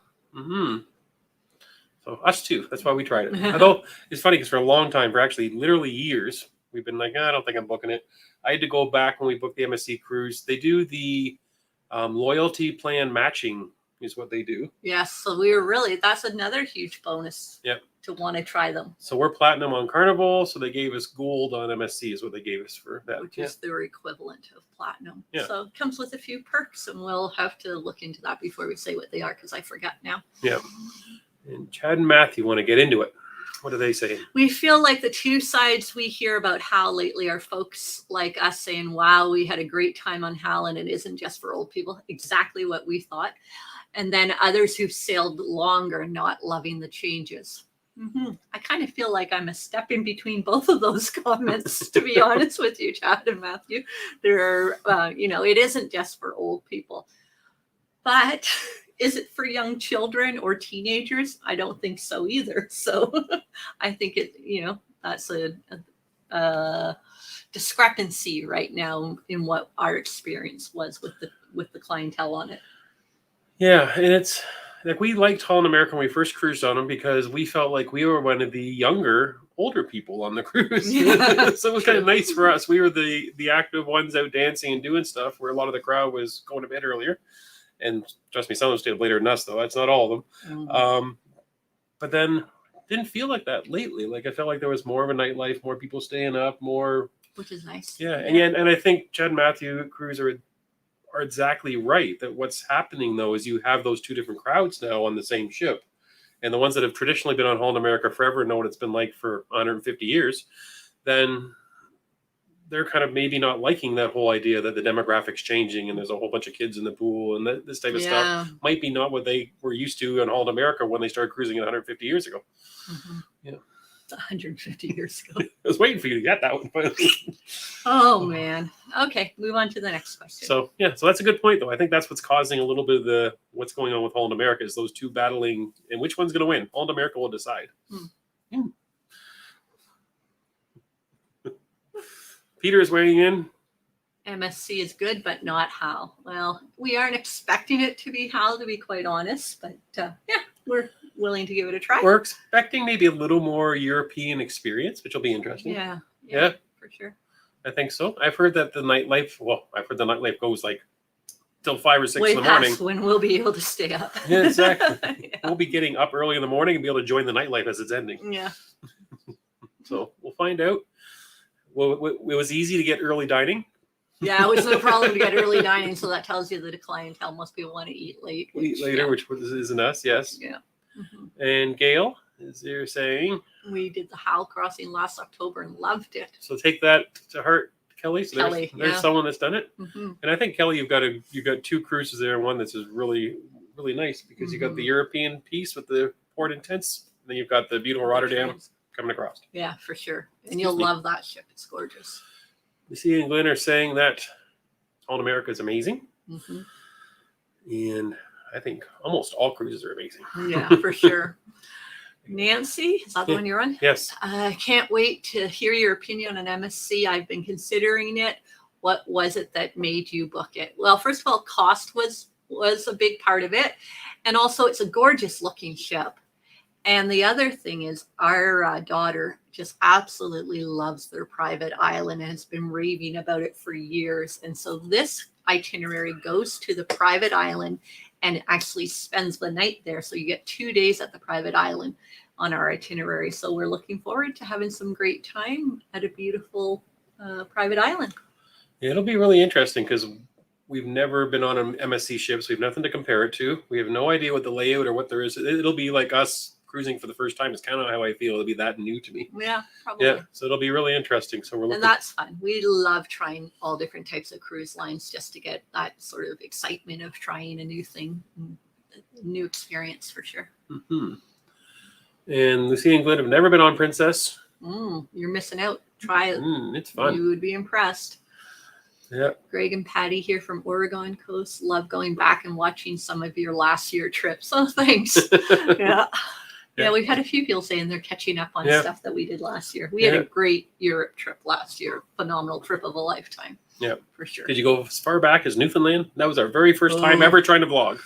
So us too. That's why we tried it. Although it's funny because for a long time, for actually literally years, we've been like, I don't think I'm booking it. I had to go back when we booked the MSC cruise. They do the loyalty plan matching is what they do. Yes, so that's another huge bonus. Yep. To want to try them. So we're platinum on Carnival, so they gave us gold on MSC is what they gave us for that. Which is their equivalent of platinum. Yeah. So it comes with a few perks, and we'll have to look into that before we say what they are, because I forgot now. Yeah. And Chad and Matthew want to get into it. What do they say? We feel like the two sides we hear about HAL lately are folks like us saying, wow, we had a great time on HAL, and it isn't just for old people. Exactly what we thought. And then others who've sailed longer not loving the changes. I kind of feel like I'm a step in between both of those comments, to be honest with you, Chad and Matthew. There are, it isn't just for old people. But is it for young children or teenagers? I don't think so either. So I think that's a discrepancy right now in what our experience was with the clientele on it. Yeah, and it's like we liked Holland America when we first cruised on them because we felt like we were one of the older people on the cruise. Yeah. So it was kind of nice for us. We were the active ones out dancing and doing stuff where a lot of the crowd was going to bed earlier. And trust me, some of them stayed up later than us, though. That's not all of them. But then didn't feel like that lately. Like I felt like there was more of a nightlife, more people staying up, more. Which is nice. Yeah. And I think Chad and Matthew Cruise are exactly right. That what's happening, though, is you have those two different crowds now on the same ship. And the ones that have traditionally been on Holland America forever know what it's been like for 150 years. Then they're kind of maybe not liking that whole idea that the demographics changing and there's a whole bunch of kids in the pool and this type of stuff might be not what they were used to on Holland America when they started cruising 150 years ago. Yeah. 150 years ago. I was waiting for you to get that one. Oh, man. Okay, move on to the next question. So that's a good point, though. I think that's what's causing a little bit of what's going on with Holland America is those two battling, and which one's going to win? Holland America will decide. Peter is weighing in. MSC is good, but not HAL. Well, we aren't expecting it to be HAL, to be quite honest, but we're willing to give it a try. We're expecting maybe a little more European experience, which will be interesting. Yeah, for sure. I think so. I've heard that the nightlife goes like till 5 or 6 way in the morning. Past when we'll be able to stay up. Yeah, exactly. We'll be getting up early in the morning and be able to join the nightlife as it's ending. Yeah. So we'll find out. Well, it was easy to get early dining. Yeah, it was no problem to get early dining, so that tells you that the clientele must be want to eat late. Which isn't us, yes. Yeah. And Gail is there saying we did the HAL crossing last October and loved it. So take that to heart, Kelly. So Kelly, there's someone that's done it. And I think Kelly, you've got two cruises there, and one that's just really, really nice because you got the European piece with the port intense, and then you've got the beautiful Rotterdam coming across. Yeah, for sure. And you'll love that ship. It's gorgeous. Lucy and Glenn are saying that Holland America is amazing. And I think almost all cruises are amazing. Yeah, for sure. Nancy, is that the one you're on? Yes. I can't wait to hear your opinion on MSC. I've been considering it. What was it that made you book it? Well, first of all, cost was a big part of it. And also it's a gorgeous looking ship. And the other thing is our daughter just absolutely loves their private island and has been raving about it for years. And so this itinerary goes to the private island and actually spends the night there. So you get 2 days at the private island on our itinerary. So we're looking forward to having some great time at a beautiful private island. Yeah, it'll be really interesting because we've never been on an MSC ship, so we have nothing to compare it to. We have no idea what the layout or what there is. It'll be like us cruising for the first time. It's kind of how I feel. It'll be that new to me. Yeah, probably. Yeah, so it'll be really interesting. So and that's fun. We love trying all different types of cruise lines just to get that sort of excitement of trying a new thing, a new experience for sure. And Lucy and Glenn have never been on Princess. You're missing out. Try it. It's fun. You would be impressed. Yeah. Greg and Patty here from Oregon Coast love going back and watching some of your last year trips. Oh, thanks. Yeah, we've had a few people saying they're catching up on stuff that we did last year. We had a great Europe trip last year. Phenomenal trip of a lifetime. Yeah, for sure. Did you go as far back as Newfoundland? That was our very first time ever trying to vlog.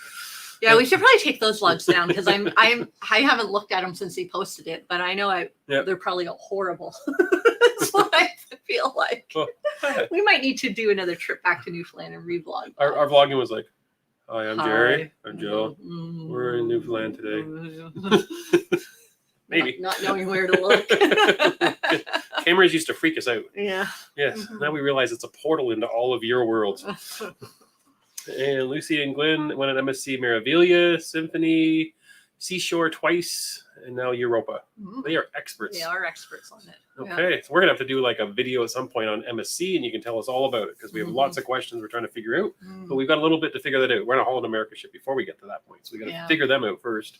Yeah, we should probably take those vlogs down because I haven't looked at them since he posted it, but I know they're probably horrible. That's what I feel like. Well, we might need to do another trip back to Newfoundland and revlog. Our vlogging was like, Hi, I'm Jerry. Hi. I'm Joe. We're in Newfoundland today. Maybe. Not knowing where to look. Cameras used to freak us out. Yeah. Yes. Now we realize it's a portal into all of your worlds. And Lucy and Glenn went at MSC Meraviglia, Symphony, Seashore twice, and now Europa. They are experts. They are experts on it. Okay, so we're gonna have to do like a video at some point on MSC, and you can tell us all about it because we have lots of questions we're trying to figure out. But we've got a little bit to figure that out. We're on a Holland America ship before we get to that point, so we got to figure them out first.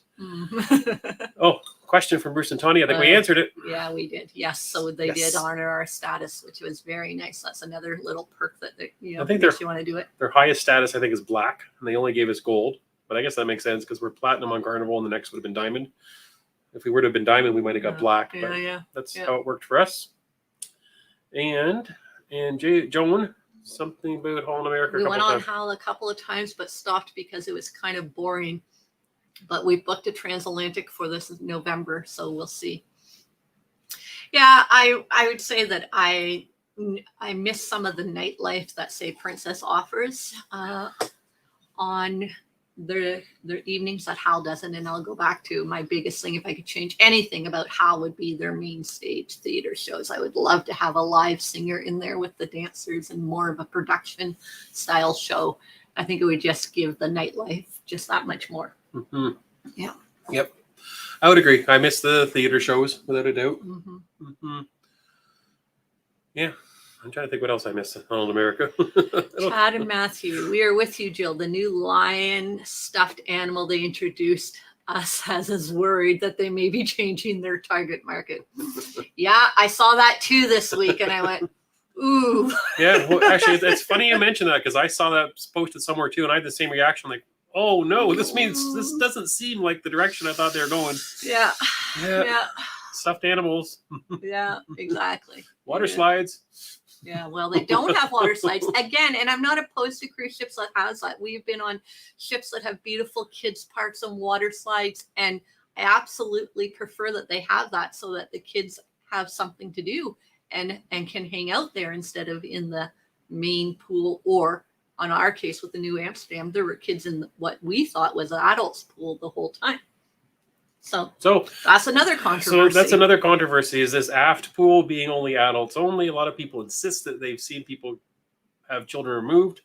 Oh, question from Bruce and Tony. I think we answered it. Yeah, we did. Yes, so they did honor our status, which was very nice. That's another little perk that I think makes you want to do it. Their highest status, I think, is black, and they only gave us gold. But I guess that makes sense because we're platinum on Carnival, and the next would have been diamond. If we were to have been diamond, we might have got black. But that's how it worked for us. And Joan, something about Holland America. We went on Hal a couple of times, but stopped because it was kind of boring. But we booked a transatlantic for this November, so we'll see. Yeah, I would say that I miss some of the nightlife that, say, Princess offers on their evenings that Hal doesn't. And I'll go back to my biggest thing. If I could change anything about Hal, would be their main stage theater shows. I would love to have a live singer in there with the dancers and more of a production style show. I think it would just give the nightlife just that much more. Yeah. Yep. I would agree. I miss the theater shows without a doubt. Yeah. I'm trying to think what else I miss in Holland America. Chad and Matthew, we are with you, Jill. The new lion stuffed animal they introduced us has us worried that they may be changing their target market. Yeah, I saw that too this week, and I went, ooh. Yeah, well, actually, it's funny you mentioned that because I saw that posted somewhere too, and I had the same reaction, like, oh no, this doesn't seem like the direction I thought they were going. Yeah. Stuffed animals. Yeah, exactly. Water slides. Yeah, well, they don't have water slides again, and I'm not opposed to cruise ships that has that. We've been on ships that have beautiful kids parks and water slides, and I absolutely prefer that they have that so that the kids have something to do and can hang out there instead of in the main pool. Or on our case with the New Amsterdam, there were kids in what we thought was an adults pool the whole time. So that's another controversy. So that's another controversy, is this aft pool being only adults only. A lot of people insist that they've seen people have children removed.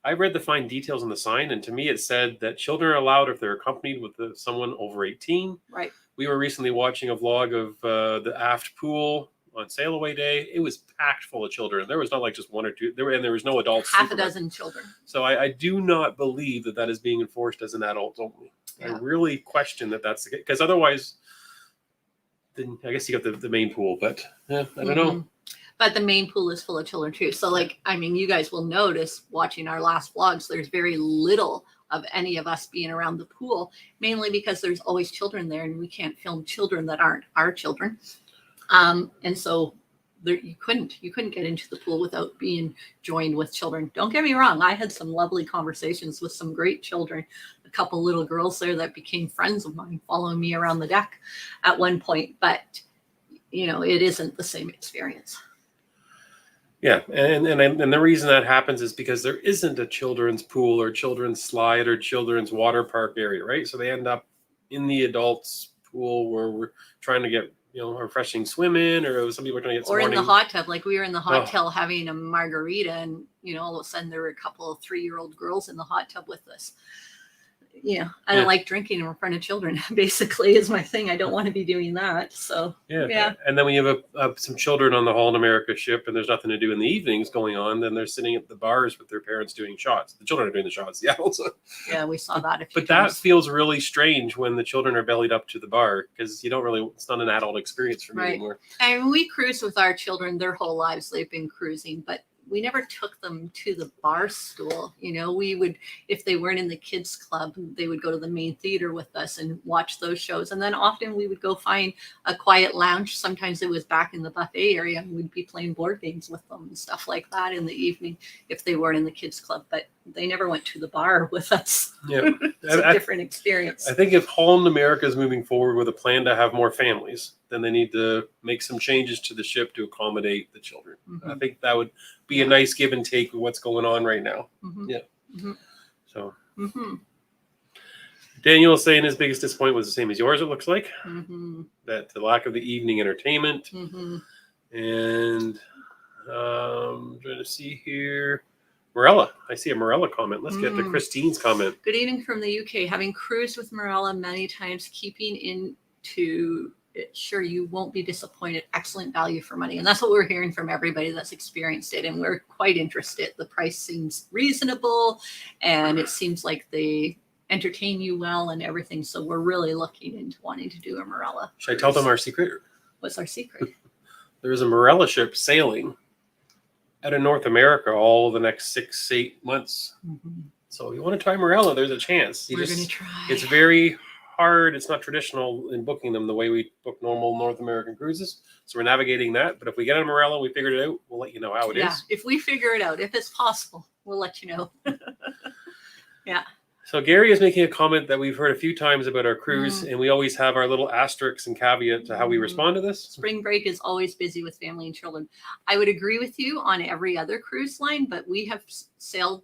I read the fine details on the sign, and to me it said that children are allowed if they're accompanied with someone over 18. Right. We were recently watching a vlog of the aft pool on sail away day. It was packed full of children. There was not like just one or two. There was no adults. Half a dozen children. So I do not believe that is being enforced as an adult only. Yeah. I really question that's the case, because otherwise, then I guess you got the main pool, but I don't know. But the main pool is full of children too. So you guys will notice watching our last vlogs, there's very little of any of us being around the pool, mainly because there's always children there and we can't film children that aren't our children. And so you couldn't get into the pool without being joined with children. Don't get me wrong. I had some lovely conversations with some great children, a couple little girls there that became friends of mine, following me around the deck at one point, but it isn't the same experience. Yeah. And the reason that happens is because there isn't a children's pool or children's slide or children's water park area, right? So they end up in the adults pool where we're trying to get a refreshing swim in, or some people are trying to get some in the hot tub. Like we were in the hot tub having a margarita, and all of a sudden there were a couple of 3-year-old girls in the hot tub with us. I don't like drinking in front of children, basically, is my thing. I don't want to be doing that. So yeah. And then when you have some children on the Holland America ship and there's nothing to do in the evenings going on, then they're sitting at the bars with their parents doing shots. The children are doing the shots. Yeah, also. Yeah, we saw that a few times. But that feels really strange when the children are bellied up to the bar, because it's not an adult experience for me anymore. And we cruise with our children their whole lives. They've been cruising, but we never took them to the bar stool. We would, if they weren't in the kids club, they would go to the main theater with us and watch those shows. And then often we would go find a quiet lounge. Sometimes it was back in the buffet area, and we'd be playing board games with them and stuff like that in the evening if they weren't in the kids club. But they never went to the bar with us. Yeah. It's a different experience. I think if Holland America is moving forward with a plan to have more families, then they need to make some changes to the ship to accommodate the children. I think that would be a nice give and take with what's going on right now. Yeah. So Mm-hmm. Daniel is saying his biggest disappointment was the same as yours, it looks like. Mm-hmm. That the lack of the evening entertainment. Mm-hmm. And trying to see here. Morella. I see a Morella comment. Let's get to Christine's comment. Good evening from the UK. Having cruised with Morella many times, keeping into it, sure you won't be disappointed. Excellent value for money. And that's what we're hearing from everybody that's experienced it. And we're quite interested. The price seems reasonable and it seems like they entertain you well and everything. So we're really looking into wanting to do a Morella. Should I tell them our secret? What's our secret? There's a Morella ship sailing out of North America all the next 6-8 months. Mm-hmm. So if you want to try Morella, there's a chance. We're going to try. It's very hard. It's not traditional in booking them the way we book normal North American cruises. So we're navigating that. But if we get on Morella, we figured it out, we'll let you know how it is. Yeah, if we figure it out, if it's possible, we'll let you know. Yeah. So Gary is making a comment that we've heard a few times about our cruise, and we always have our little asterisks and caveat to how we respond to this. Spring break is always busy with family and children. I would agree with you on every other cruise line, but we have sailed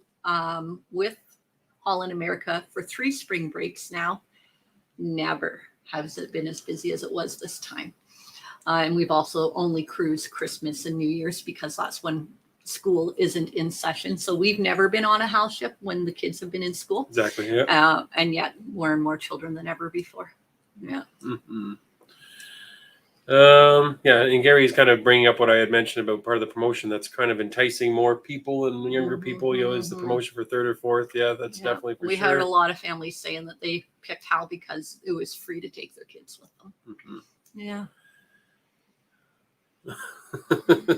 with Holland America for 3 spring breaks now. Never has it been as busy as it was this time. And we've also only cruised Christmas and New Year's because that's when school isn't in session. So we've never been on a house ship when the kids have been in school. Exactly. Yeah. And yet more and more children than ever before. Yeah. Mm-hmm. Yeah, and Gary's kind of bringing up what I had mentioned about part of the promotion that's kind of enticing more people and younger people, is the promotion for 3rd or 4th. Yeah, that's definitely for sure. We had a lot of families saying that they picked Hal because it was free to take their kids with them. Mm-hmm. Yeah.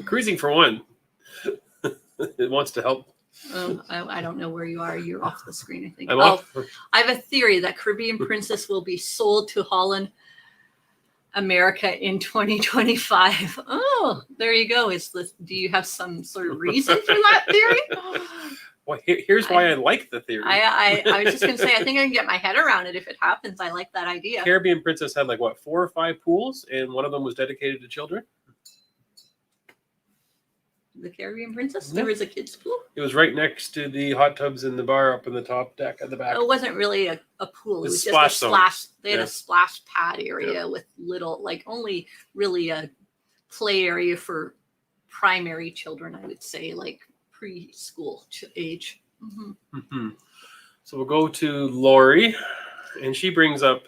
Cruising for one. It wants to help. I don't know where you are. You're off the screen, I think. Off. I have a theory that Caribbean Princess will be sold to Holland America in 2025. Oh, there you go. Do you have some sort of reason for that theory? Well, here's why I like the theory. I was just going to say, I think I can get my head around it if it happens. I like that idea. Caribbean Princess had 4 or 5 pools, and one of them was dedicated to children. The Caribbean Princess? There was a kids' pool? It was right next to the hot tubs in the bar up in the top deck at the back. It wasn't really a pool. It was just a splash. They had a splash pad area with little, only really a play area for primary children, I would say, preschool age. Mm-hmm. Mm-hmm. So we'll go to Lori, and she brings up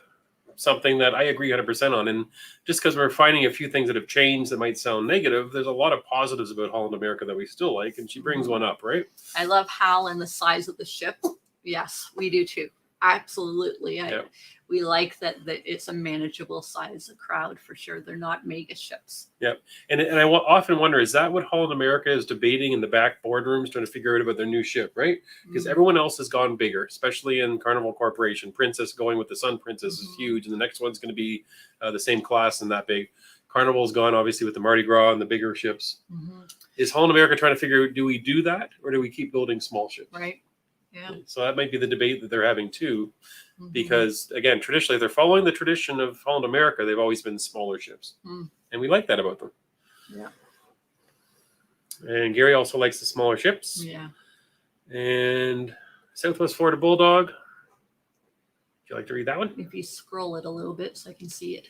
something that I agree 100% on. And just because we're finding a few things that have changed that might sound negative, there's a lot of positives about Holland America that we still like. And she brings one up, right? I love Hal and the size of the ship. Yes, we do too. Absolutely. We like that it's a manageable size of crowd for sure. They're not mega ships. Yep. And I often wonder, is that what Holland America is debating in the back boardrooms, trying to figure out about their new ship, right? Because everyone else has gone bigger, especially in Carnival Corporation. Princess going with the Sun Princess is huge. And the next one's going to be the same class and that big. Carnival's gone, obviously, with the Mardi Gras and the bigger ships. Is Holland America trying to figure out, do we do that? Or do we keep building small ships? Right. Yeah. So that might be the debate that they're having too. Because again, traditionally, if they're following the tradition of Holland America, they've always been smaller ships, and we like that about them. Yeah. And Gary also likes the smaller ships. Yeah. And Southwest Florida Bulldog. Would you like to read that one? If you scroll it a little bit so I can see it.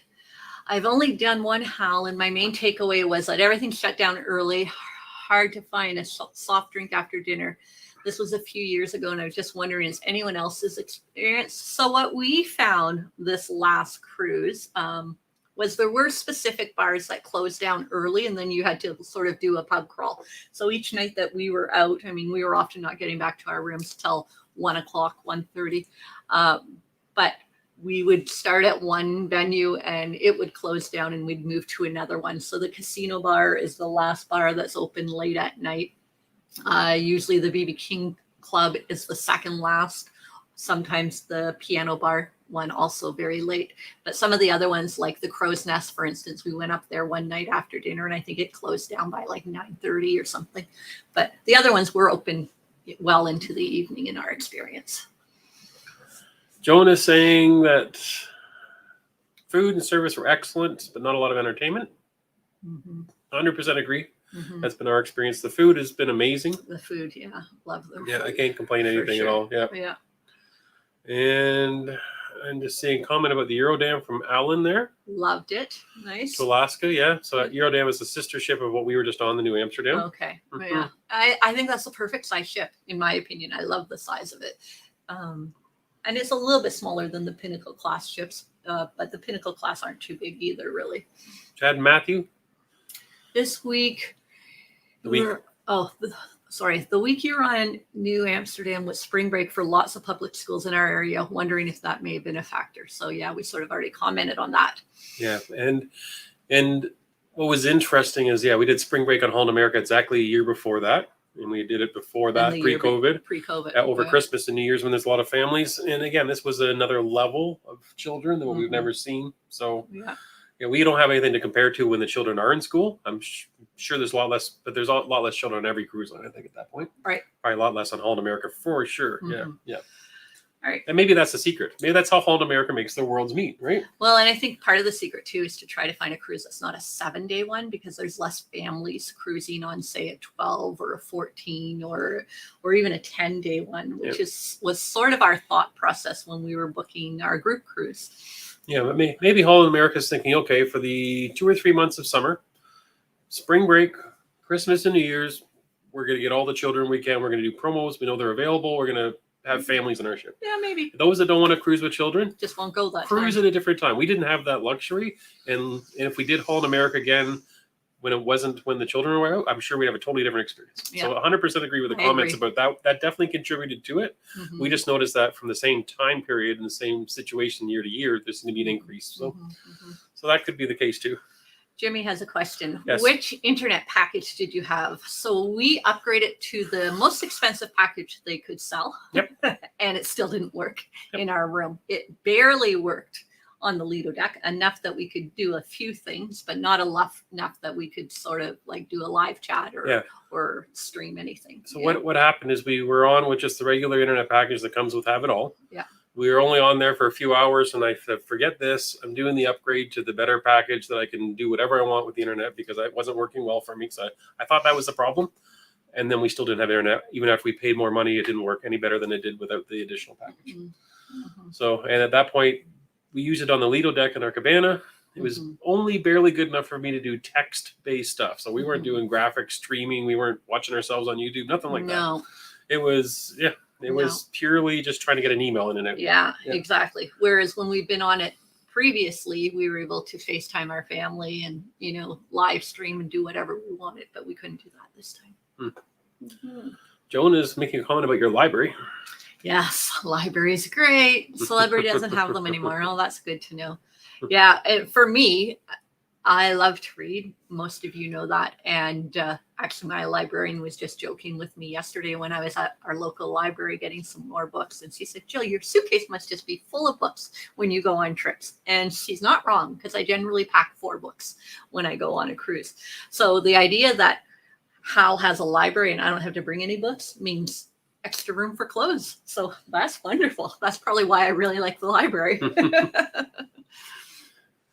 I've only done one Hal, and my main takeaway was that everything shut down early. Hard to find a soft drink after dinner. This was a few years ago, and I was just wondering, is anyone else's experience? So what we found this last cruise was there were specific bars that closed down early, and then you had to sort of do a pub crawl. So each night that we were out, we were often not getting back to our rooms till 1 o'clock, 1:30. But we would start at one venue, and it would close down, and we'd move to another one. So the casino bar is the last bar that's open late at night. Usually the BB King Club is the second last. Sometimes the piano bar one also very late. But some of the other ones, like the Crow's Nest, for instance, we went up there one night after dinner, and I think it closed down by 9:30 or something. But the other ones were open well into the evening in our experience. Joan is saying that food and service were excellent, but not a lot of entertainment. 100% agree. That's been our experience. The food has been amazing. The food, yeah. Love them. Yeah, I can't complain anything at all. Yeah. Yeah. And I'm just seeing a comment about the Eurodam from Alan there Loved it. Nice. to Alaska. Yeah. So Eurodam is the sister ship of what we were just on, the New Amsterdam. Okay. Yeah. I think that's the perfect size ship, in my opinion. I love the size of it. And it's a little bit smaller than the Pinnacle class ships, but the Pinnacle class aren't too big either, really. Chad and Matthew. This week, The week. the week you're on New Amsterdam was spring break for lots of public schools in our area, wondering if that may have been a factor. So yeah, we sort of already commented on that. Yeah. And what was interesting is, we did spring break on Holland America exactly a year before that. And we did it before that, pre-COVID. Pre-COVID. Over Christmas and New Year's when there's a lot of families. And again, this was another level of children than what we've never seen. So we don't have anything to compare to when the children are in school. I'm sure there's a lot less, but there's a lot less children on every cruise line, I think, at that point. Right. Probably a lot less on Holland America for sure. Yeah. All right. And maybe that's the secret. Maybe that's how Holland America makes their worlds meet, right? Well, and I think part of the secret too is to try to find a cruise that's not a 7-day one, because there's less families cruising on, say, a 12 or a 14 or even a 10-day one, which was sort of our thought process when we were booking our group cruise. Yeah, but maybe Holland America is thinking, okay, for the 2 or 3 months of summer, spring break, Christmas and New Year's, we're going to get all the children we can. We're going to do promos. We know they're available. We're going to have families on our ship. Yeah, maybe. Those that don't want to cruise with children just won't go that cruise time. at a different time. We didn't have that luxury. And if we did Holland America again, when the children were out, I'm sure we'd have a totally different experience. Yeah. So 100% agree with the comments about that. That definitely contributed to it. We just noticed that from the same time period and the same situation year to year, there's going to be an increase. So, so that could be the case too. Jimmy has a question. Yes. Which internet package did you have? So we upgraded to the most expensive package they could sell. Yep. And it still didn't work in our room. It barely worked on the Lido deck, enough that we could do a few things, but not enough that we could sort of like do a live chat or stream anything. So what happened is we were on with just the regular internet package that comes with Have It All. Yeah. We were only on there for a few hours, and I said, forget this. I'm doing the upgrade to the better package that I can do whatever I want with the internet, because it wasn't working well for me. So I thought that was the problem. And then we still didn't have internet. Even after we paid more money, it didn't work any better than it did without the additional package. So, and at that point, we used it on the Lido deck in our cabana. It was only barely good enough for me to do text-based stuff. So we weren't doing graphic streaming. We weren't watching ourselves on YouTube, nothing like that. It was, it was purely just trying to get an email in and out. Yeah, exactly. Whereas when we've been on it previously, we were able to FaceTime our family and, live stream and do whatever we wanted, but we couldn't do that this time. Joan is making a comment about your library. Yes, library's great. Celebrity doesn't have them anymore. Oh, that's good to know. Yeah, and for me, I love to read. Most of you know that. And actually, my librarian was just joking with me yesterday when I was at our local library getting some more books. And she said, Jill, your suitcase must just be full of books when you go on trips. And she's not wrong, because I generally pack 4 books when I go on a cruise. So the idea that Hal has a library and I don't have to bring any books means extra room for clothes. So that's wonderful. That's probably why I really like the library.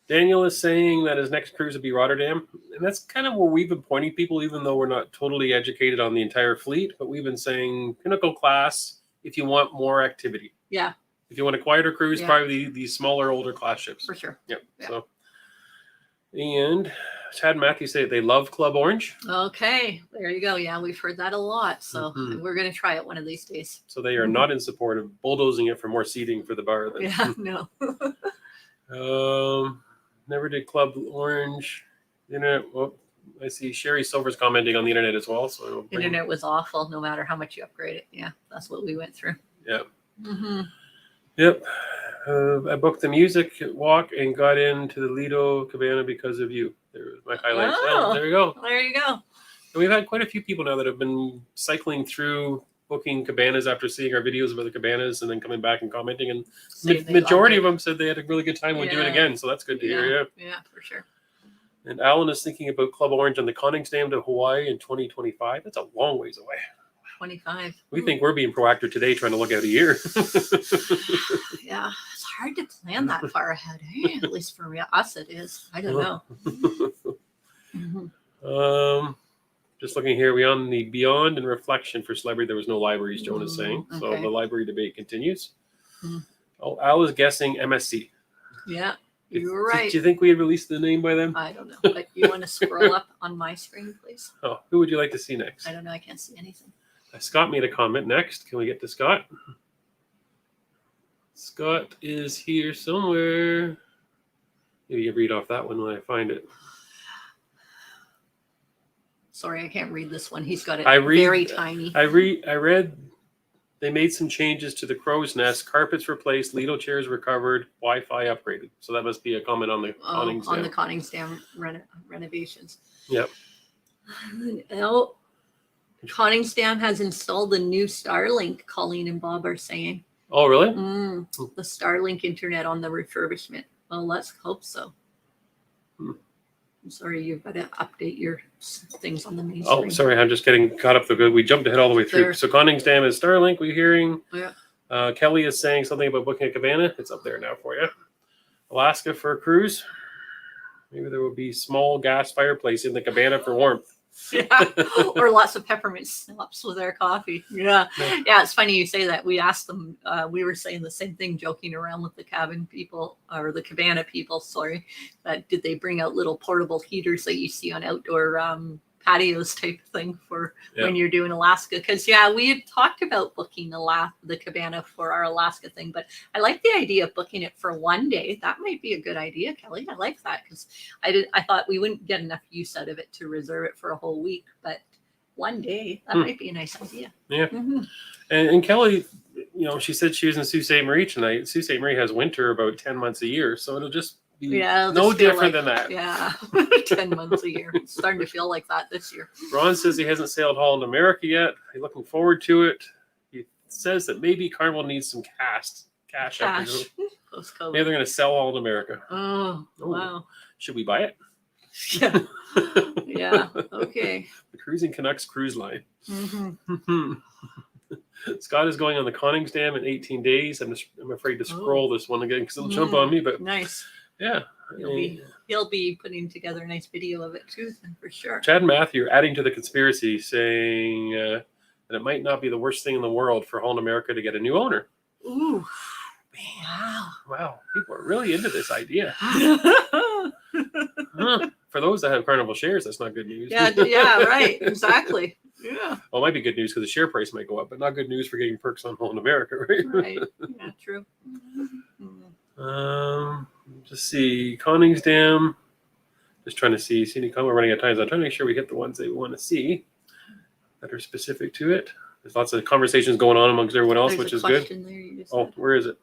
Daniel is saying that his next cruise would be Rotterdam. And that's kind of where we've been pointing people, even though we're not totally educated on the entire fleet. But we've been saying Pinnacle class if you want more activity. Yeah. If you want a quieter cruise, probably these smaller, older class ships. For sure. Yep. Yeah. So, and Chad and Matthew say they love Club Orange. Okay. There you go. Yeah, we've heard that a lot. So we're going to try it one of these days. So they are not in support of bulldozing it for more seating for the bar. Then. Yeah, no. Never did Club Orange. Internet. Well, I see Sherry Silver's commenting on the internet as well. So internet was awful, no matter how much you upgrade it. Yeah, that's what we went through. Yeah. Yep. I booked the music walk and got into the Lido Cabana because of you. There was my highlights. Oh, there you go. There you go. And we've had quite a few people now that have been cycling through booking cabanas after seeing our videos about the cabanas and then coming back and commenting. And majority of them said they had a really good time when doing it again. So that's good to hear. Yeah, for sure. And Alan is thinking about Club Orange on the Conningsdam to Hawaii in 2025. That's a long ways away. 25. We think we're being proactive today, trying to look out a year. Yeah, it's hard to plan that far ahead. At least for us, it is. I don't know. Just looking here, we on the Beyond and Reflection for Celebrity. There was no libraries, Joan is saying. So the library debate continues. Mm. Oh, Al is guessing MSC. Yeah, you were right. Do you think we had released the name by then? I don't know, but you want to scroll up on my screen, please? Oh, who would you like to see next? I don't know. I can't see anything. Scott made a comment next. Can we get to Scott? Scott is here somewhere. Maybe you read off that one when I find it. Sorry, I can't read this one. He's got it very tiny. I read they made some changes to the crow's nest. Carpets replaced, Lido chairs recovered, Wi-Fi upgraded. So that must be a comment on the conning stand. On the conning stand renovations. Yep. Oh, conning stand has installed a new Starlink, Colleen and Bob are saying. Oh, really? The Starlink internet on the refurbishment. Well, let's hope so. I'm sorry, you've got to update your things on the main screen. Oh, sorry, I'm just getting caught up. We jumped ahead all the way through. There. So Conningsdam is Starlink, we're hearing. Yeah. Kelly is saying something about booking a cabana. It's up there now for you. Alaska for a cruise. Maybe there will be small gas fireplace in the cabana for warmth. Yeah, or lots of peppermint schnapps with our coffee. Yeah, it's funny you say that. We asked them. We were saying the same thing, joking around with the cabin people or the cabana people. Sorry, that did they bring out little portable heaters that you see on outdoor patios type thing for when you're doing Alaska? Because we had talked about booking the cabana for our Alaska thing, but I like the idea of booking it for one day. That might be a good idea, Kelly. I like that because I thought we wouldn't get enough use out of it to reserve it for a whole week, but one day that might be a nice idea. Yeah. And Kelly, she said she was in Sault Ste. Marie tonight. Sault Ste. Marie has winter about 10 months a year, so it'll just be no different than that. Yeah, 10 months a year. It's starting to feel like that this year. Ron says he hasn't sailed Holland America yet. He's looking forward to it. He says that maybe Carnival needs some cash. Post-COVID. Maybe they're going to sell Holland America. Oh, wow. Should we buy it? Yeah. Yeah. Okay. The Cruising Canucks cruise line. Scott is going on the Conningsdam in 18 days. I'm afraid to scroll this one again because it'll jump on me. But nice. Yeah. He'll be putting together a nice video of it too, for sure. Chad Matthew adding to the conspiracy, saying that it might not be the worst thing in the world for Holland America to get a new owner. Ooh. Wow. People are really into this idea. For those that have Carnival shares, that's not good news. Yeah, right. Exactly. Yeah. Well, it might be good news because the share price might go up, but not good news for getting perks on Holland America, right? Right. Yeah, true. Just see Conningsdam. Just trying to see any comment. We're running out of time. So I'm trying to make sure we hit the ones they want to see that are specific to it. There's lots of conversations going on amongst everyone else, which is good. Oh, where is it?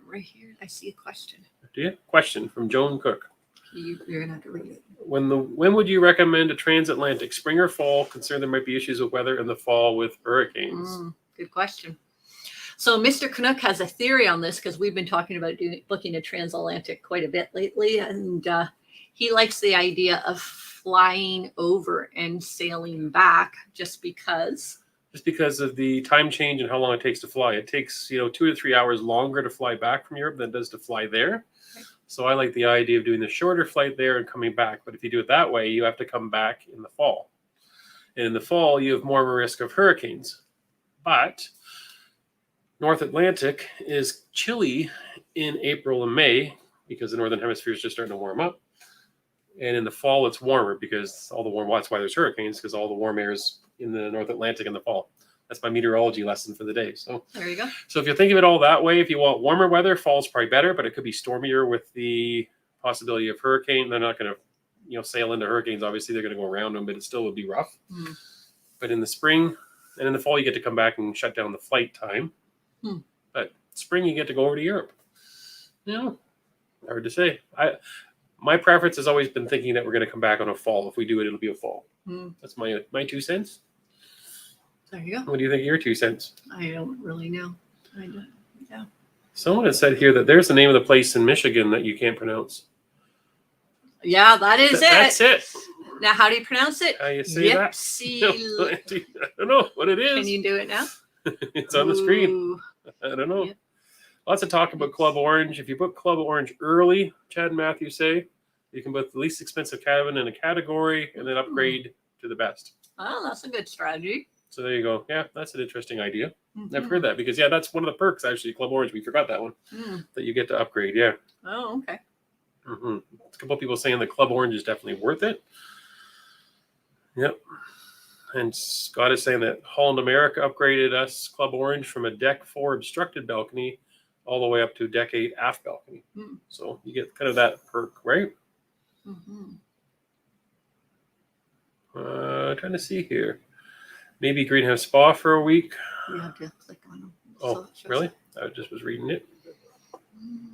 Right here. I see a question. Do you? Question from Joan Cook. You're gonna have to read it. When would you recommend a transatlantic, spring or fall? Concerned there might be issues with weather in the fall with hurricanes. Good question. So Mr. Canuck has a theory on this because we've been talking about booking a transatlantic quite a bit lately, and he likes the idea of flying over and sailing back just because of the time change and how long it takes to fly. It takes 2 to 3 hours longer to fly back from Europe than it does to fly there. So I like the idea of doing the shorter flight there and coming back. But if you do it that way, you have to come back in the fall. And in the fall, you have more of a risk of hurricanes. But North Atlantic is chilly in April and May because the Northern Hemisphere is just starting to warm up. And in the fall, it's warmer because that's why there's hurricanes, because all the warm air is in the North Atlantic in the fall. That's my meteorology lesson for the day. So there you go. So if you think of it all that way, if you want warmer weather, fall's probably better, but it could be stormier with the possibility of hurricane. They're not going to, sail into hurricanes. Obviously, they're going to go around them, but it still would be rough. But in the spring and in the fall, you get to come back and shut down the flight time. But spring, you get to go over to Europe. Hard to say. My preference has always been thinking that we're going to come back on a fall. If we do it, it'll be a fall. That's my 2 cents. There you go. What do you think of your 2 cents? I don't really know. Yeah. Someone has said here that there's the name of the place in Michigan that you can't pronounce. Yeah, that is it. That's it. Now, how do you pronounce it? How you say that? I don't know what it is. Can you do it now? It's on the screen. I don't know. Yep. Lots of talk about Club Orange. If you book Club Orange early, Chad and Matthew say, you can book the least expensive cabin in a category and then upgrade to the best. Oh, that's a good strategy. So there you go. Yeah, that's an interesting idea. Mhm. I've heard that because that's one of the perks actually. Club Orange, we forgot that one that you get to upgrade. Yeah. Oh, okay. A couple of people saying the Club Orange is definitely worth it. Yep. And Scott is saying that Holland America upgraded us Club Orange from a deck 4 obstructed balcony all the way up to deck 8 aft balcony. So you get kind of that perk, right? Trying to see here. Maybe Greenhouse Spa for a week. You have to click on them. Oh, really? I just was reading it.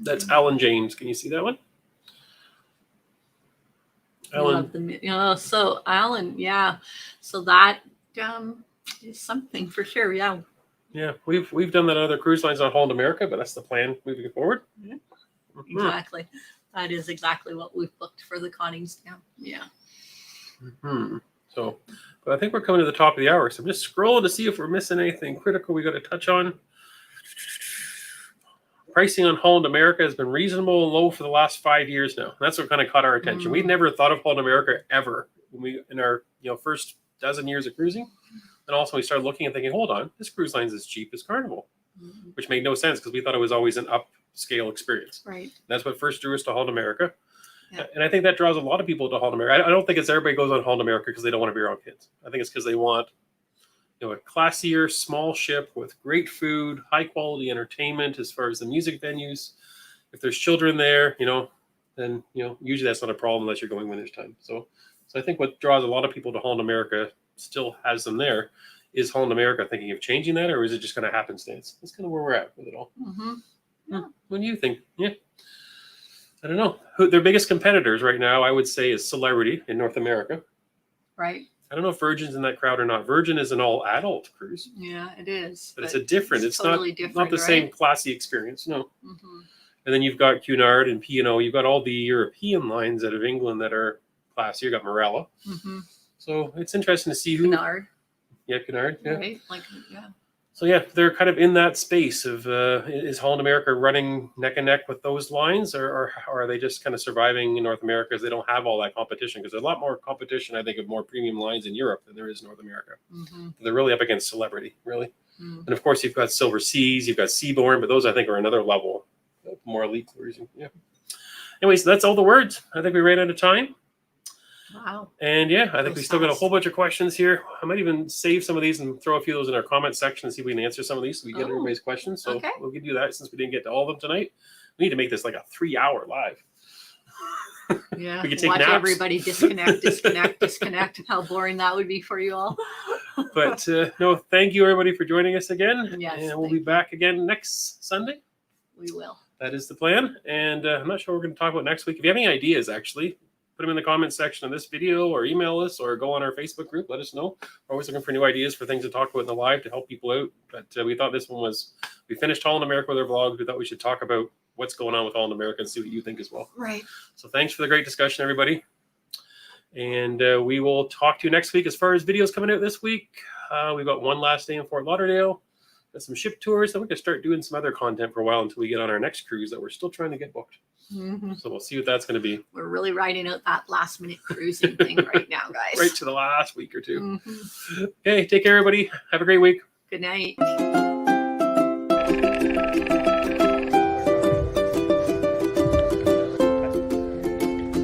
That's Alan James. Can you see that one? Alan. So Alan, yeah. So that is something for sure. Yeah. Yeah, we've done that on other cruise lines on Holland America, but that's the plan moving forward. Exactly. That is exactly what we've booked for the Connings. Yeah. So, but I think we're coming to the top of the hour. So I'm just scrolling to see if we're missing anything critical we got to touch on. Pricing on Holland America has been reasonable and low for the last 5 years now. That's what kind of caught our attention. We'd never thought of Holland America ever when we in our first dozen years of cruising. And also we started looking and thinking, hold on, this cruise line's as cheap as Carnival, which made no sense because we thought it was always an upscale experience. Right. That's what first drew us to Holland America. Yeah. And I think that draws a lot of people to Holland America. I don't think it's everybody goes on Holland America because they don't want to be around kids. I think it's because they want a classier, small ship with great food, high quality entertainment as far as the music venues. If there's children there, then usually that's not a problem unless you're going winter's time. So I think what draws a lot of people to Holland America still has them there. Is Holland America thinking of changing that, or is it just going to happenstance? That's kind of where we're at with it all. What do you think? Yeah, I don't know. Their biggest competitors right now, I would say, is Celebrity in North America. Right. I don't know if Virgin's in that crowd or not. Virgin is an all-adult cruise. Yeah, it is. But it's a different. It's totally not the same classy experience. No. And then you've got Cunard and P&O. You've got all the European lines out of England that are classy. You've got Morella. So it's interesting to see who. Cunard. Yeah, Cunard. Yeah. Right. So yeah, they're kind of in that space of is Holland America running neck and neck with those lines, or are they just kind of surviving in North America because they don't have all that competition? Because there's a lot more competition, I think, of more premium lines in Europe than there is in North America. They're really up against Celebrity, really. And of course, you've got Silver Seas, you've got Seabourn, but those I think are another level of more elite cruising. Yeah. Anyways, that's all the words. I think we ran out of time. Wow. And I think we still got a whole bunch of questions here. I might even save some of these and throw a few of those in our comment section and see if we can answer some of these so we get everybody's questions. So we'll do that since we didn't get to all of them tonight. We need to make this like a 3-hour live. Yeah. We could take watch naps. Everybody disconnect. How boring that would be for you all. But no, thank you everybody for joining us again. Yes, and we'll be back again next Sunday. We will. That is the plan. And I'm not sure what we're going to talk about next week. If you have any ideas, actually, put them in the comments section of this video or email us or go on our Facebook group. Let us know. We're always looking for new ideas for things to talk about in the live to help people out. But we thought this one was, we finished Holland America with our vlogs. We thought we should talk about what's going on with Holland America and see what you think as well. Right. So thanks for the great discussion, everybody. And we will talk to you next week. As far as videos coming out this week, we've got one last day in Fort Lauderdale. Got some ship tours. Then we're going to start doing some other content for a while until we get on our next cruise that we're still trying to get booked. So we'll see what that's going to be. We're really riding out that last minute cruising thing right now, guys. Right to the last week or two. Okay, take care, everybody. Have a great week. Good night.